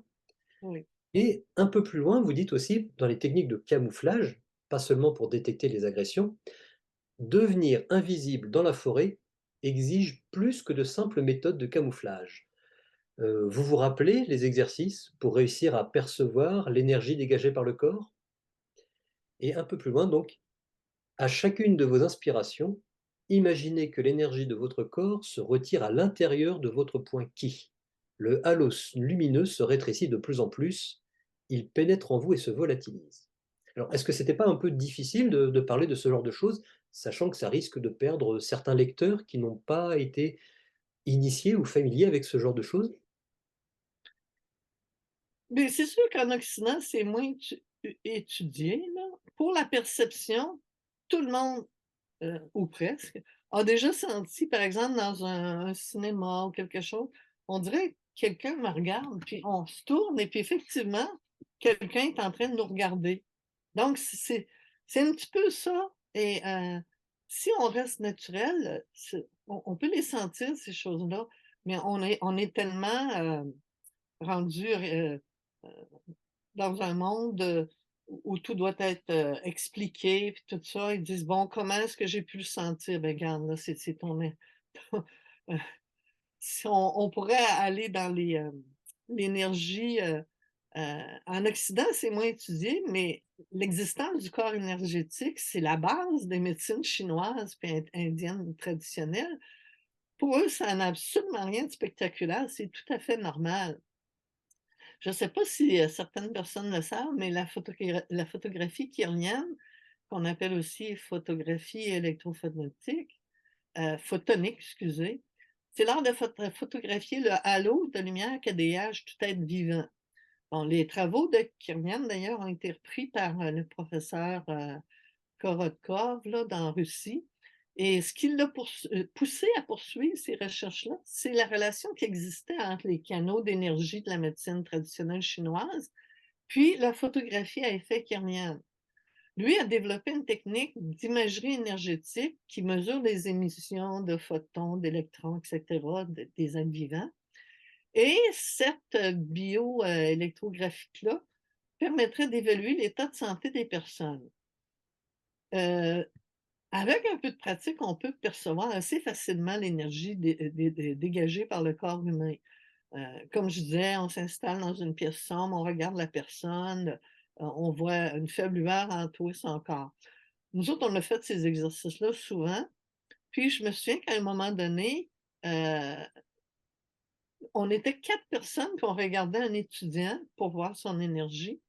Oui. Et un peu plus loin, vous dites aussi, dans les techniques de camouflage, pas seulement pour détecter les agressions, devenir invisible dans la forêt exige plus que de simples méthodes de camouflage. Vous vous rappelez les exercices pour réussir à percevoir l'énergie dégagée par le corps? Et un peu plus loin donc, à chacune de vos inspirations, imaginez que l'énergie de votre corps se retire à l'intérieur de votre point Ki. Le halo lumineux se rétrécit de plus en plus, il pénètre en vous et se volatilise. Alors, est-ce que c'était pas un peu difficile de parler de ce genre de choses, sachant que ça risque de perdre certains lecteurs qui n'ont pas été initiés ou familiers avec ce genre de choses? Mais c'est sûr qu'en Occident, c'est moins étudié, là. Pour la perception, tout le monde, ou presque, a déjà senti, par exemple, dans un cinéma ou quelque chose, on dirait que quelqu'un me regarde, puis on se tourne et puis effectivement, quelqu'un est en train de nous regarder. Donc c'est un petit peu ça et si on reste naturel, on peut les sentir ces choses-là, mais on est tellement, rendu, dans un monde, où tout doit être, expliqué puis tout ça. Ils disent: «Bon, comment est-ce que j'ai pu le sentir?» Ben regarde, là, c'est ton si on pourrait aller dans l'énergie, en Occident, c'est moins étudié, mais l'existence du corps énergétique, c'est la base des médecines chinoises puis indiennes traditionnelles. Pour eux, ça n'a absolument rien de spectaculaire, c'est tout à fait normal. Je ne sais pas si, certaines personnes le savent, mais la photographie kirliane, qu'on appelle aussi photographie électrophotonique, photonique, excusez, c'est l'art de photographier le halo de lumière que dégage tout être vivant. Bon, les travaux de Kirlian, d'ailleurs, ont été repris par, le professeur, Korotkov, là, dans Russie et ce qui l'a poussé à poursuivre ces recherches-là, c'est la relation qui existait entre les canaux d'énergie de la médecine traditionnelle chinoise, puis la photographie à effet Kirlian. Lui a développé une technique d'imagerie énergétique qui mesure les émissions de photons, d'électrons, et cetera, des êtres vivants et cette électrographique-là permettrait d'évaluer l'état de santé des personnes. Heu, Avec un peu de pratique, on peut percevoir assez facilement l'énergie dégagée par le corps humain. Comme je disais, on s'installe dans une pièce sombre, on regarde la personne, on voit une faible lueur entourer son corps. nous autres, on a fait ces exercices-là souvent, puis je me souviens qu'à un moment donné, heu, on était 4 personnes, puis on regardait un étudiant pour voir son énergie.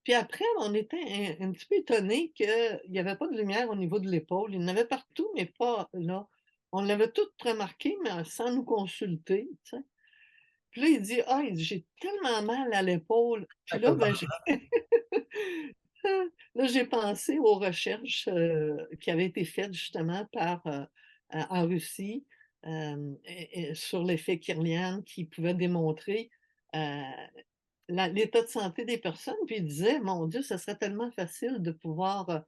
Puis après, on était un petit peu étonnés qu'il y avait pas de lumière au niveau de l'épaule. Il y en avait partout, mais pas là. On l'avait tout remarqué, mais sans nous consulter, tu sais. Puis là, il dit: «Ah», il dit: «J'ai tellement mal à l'épaule». Puis Ah, là, comme par ben, j'ai là, j'ai pensé aux recherches, qui avaient été faites justement par, en Russie, et sur l'effet Kirlian qui pouvait démontrer, heu, l'état de santé des personnes. Puis il disait: «Mon Dieu, ça serait tellement facile de pouvoir,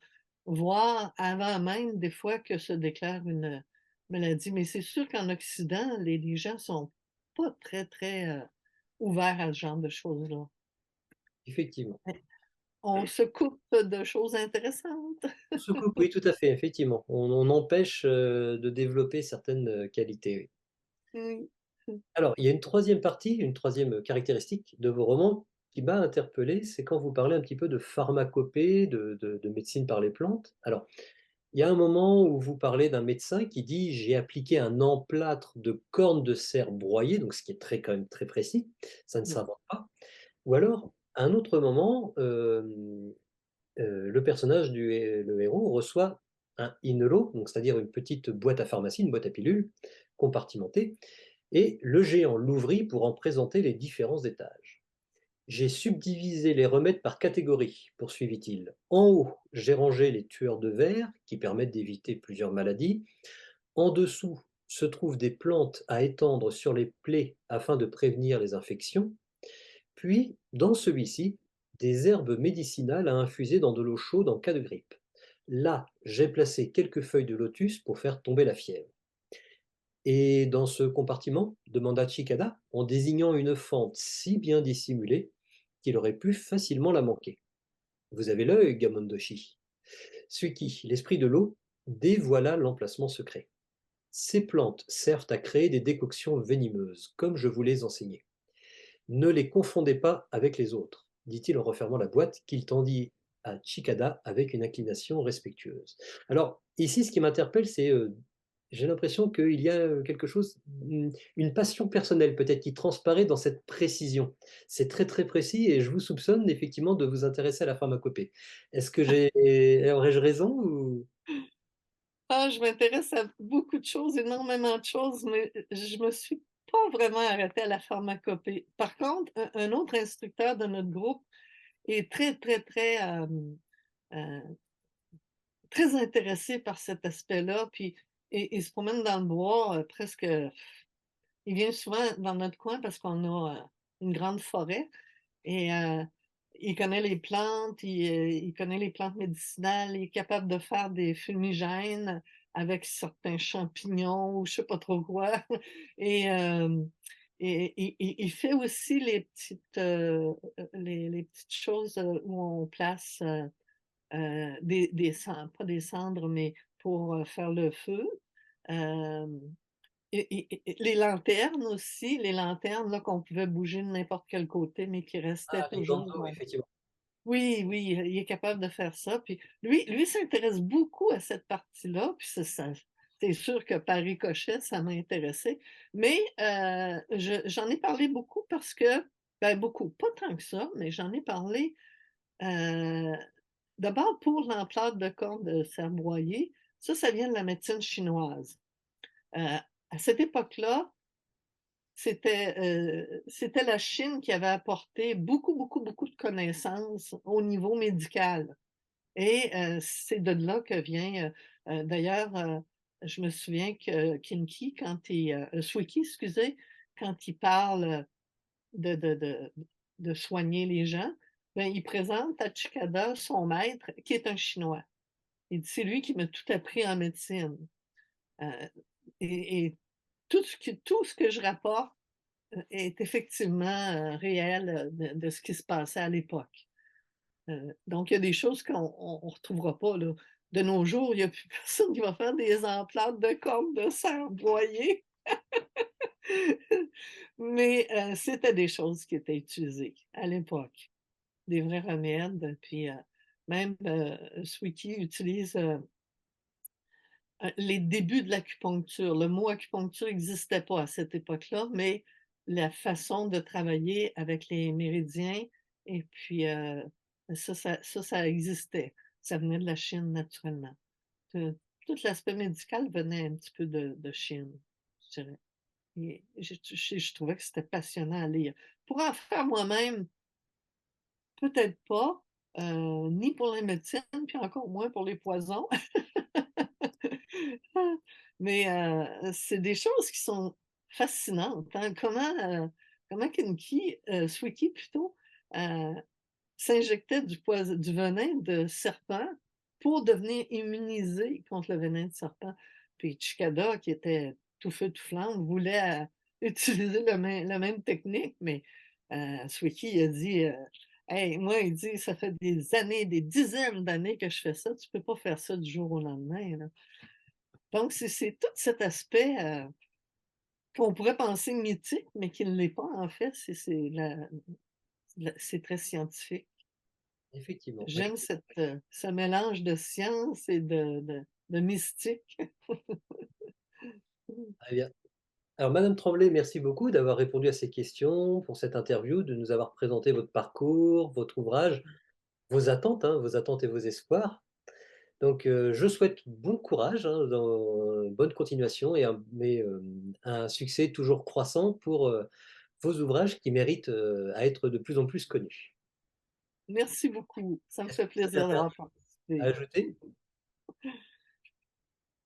voir avant même des fois que se déclare une, maladie». Mais c'est sûr qu'en Occident, les gens sont pas très, très, ouverts à ce genre de choses-là. effectivement. On se coupe de choses intéressantes. On se coupe, oui, tout à fait, effectivement. On empêche, de développer certaines, qualités, oui. Oui. Alors, il y a une troisième partie, une troisième caractéristique de vos romans qui m'a interpellé, c'est quand vous parlez un petit peu de pharmacopée, de médecine par les plantes. Alors, il y a un moment où vous parlez d'un médecin qui dit: «J'ai appliqué un emplâtre de corne de cerf broyée», donc ce qui est très quand même très précis, ça ne Oui. s'invente pas. Ou alors, à un autre moment, le personnage le héros reçoit un inelo, donc c'est-à-dire une petite boîte à pharmacie, une boîte à pilules compartimentée, et le géant l'ouvrit pour en présenter les différents étages. «J'ai subdivisé les remèdes par catégorie», poursuivit-il. «En haut, j'ai rangé les tueurs de vers, qui permettent d'éviter plusieurs maladies. En dessous se trouvent des plantes à étendre sur les plaies afin de prévenir les infections. Puis, dans celui-ci, des herbes médicinales à infuser dans de l'eau chaude en cas de grippe. Là, j'ai placé quelques feuilles de lotus pour faire tomber la fièvre. Et dans ce compartiment, demanda Chikada, en désignant une fente si bien dissimulée qu'il aurait pu facilement la manquer. Vous avez l'œil, Gamondoshi. Suiki, l'esprit de l'eau, dévoila l'emplacement secret. Ces plantes servent à créer des décoctions venimeuses, comme je vous les enseignais. Ne les confondez pas avec les autres, dit-il en refermant la boîte qu'il tendit à Chikada avec une inclination respectueuse. Alors, ici, ce qui m'interpelle, c'est, j'ai l'impression qu'il y a quelque chose, une passion personnelle peut-être qui transparaît dans cette précision. C'est très, très précis et je vous soupçonne effectivement de vous intéresser à la pharmacopée. Est-ce que aurais-je raison ou? Ah, je m'intéresse à beaucoup de choses, énormément de choses, mais je me suis pas vraiment arrêtée à la pharmacopée. Par contre, un autre instructeur de notre groupe est très, très, très, heu, très intéressé par cet aspect-là, puis il se promène dans le bois, presque il vient souvent dans notre coin parce qu'on a, une grande forêt. Et il connaît les plantes, il connaît les plantes médicinales, il est capable de faire des fumigènes avec certains champignons ou je sais pas trop quoi. Et il fait aussi les petites, les petites choses, où on place, des cendres, pas des cendres, mais pour, faire le feu. Hem et les lanternes aussi, les lanternes là qu'on pouvait bouger de n'importe quel côté, mais qui restaient Ah, toujours, Riganto, effectivement. oui, oui, il est capable de faire ça. Puis lui s'intéresse beaucoup à cette partie-là, puis c'est sûr que par ricochet, ça m'a intéressée. Mais j'en ai parlé beaucoup parce que ben beaucoup, pas tant que ça, mais j'en ai parlé, heu, d'abord pour l'emplâtre de corps de cerf broyé, ça vient de la médecine chinoise. À cette époque-là, c'était la Chine qui avait apporté beaucoup, beaucoup, beaucoup de connaissances au niveau médical et c'est de là que vient, d'ailleurs, je me souviens que Kinki quand il, Suiki, excusez, quand il parle de soigner les gens, ben, il présente Tachikada, son maître, qui est un Chinois. Il dit: «C'est lui qui m'a tout appris en médecine». Heu et tout ce que je rapporte est effectivement, réel, de ce qui se passait à l'époque. Donc il y a des choses qu'on retrouvera pas là. De nos jours, il y a plus personne qui va faire des emplâtres de cordes de cerf broyées, mais c'était des choses qui étaient utilisées à l'époque, des vrais remèdes, puis, Même, Swiki utilise, les débuts de l'acupuncture. Le mot acupuncture n'existait pas à cette époque-là, mais la façon de travailler avec les méridiens et puis, ça existait. Ça venait de la Chine naturellement. Tout l'aspect médical venait un petit peu de Chine, je dirais. Et je trouvais que c'était passionnant à lire. Pour en faire moi-même, peut-être pas, ni pour les médecines, puis encore moins pour les poisons. Mais, c'est des choses qui sont fascinantes, hein. Comment Kinki, Swiki plutôt, heu, s'injectait du venin de serpent pour devenir immunisé contre le venin de serpent. Puis Chikada, qui était tout feu tout flamme, voulait, utiliser la même technique, mais, Swiki il a dit, «Hey, moi», il dit: «Ça fait des années, des dizaines d'années que je fais ça, tu peux pas faire ça du jour au lendemain, là». Donc c'est tout cet aspect, qu'on pourrait penser mythique, mais qui ne l'est pas en fait, c'est très scientifique. Effectivement, bah, J'aime ce mélange de science et de mystique. très bien. Alors madame Tremblay, merci beaucoup d'avoir répondu à ces questions, pour cette interview, de nous avoir présenté votre parcours, votre ouvrage, vos attentes, hein, vos attentes et vos espoirs. Donc, je souhaite bon courage, hein, dans bonne continuation et un succès toujours croissant pour, vos ouvrages qui méritent, à être de plus en plus connus. Merci beaucoup, ça me Est-ce que fait vous avez plaisir un d'avoir dernier à participé. ajouter?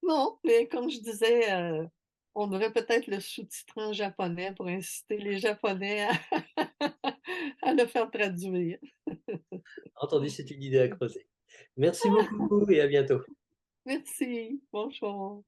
Non, mais comme je disais, on devrait peut-être le sous-titrer en japonais pour inciter les Japonais à à le faire traduire. Entendu, c'est une idée à creuser. Merci beaucoup et à bientôt. Merci, bonjour.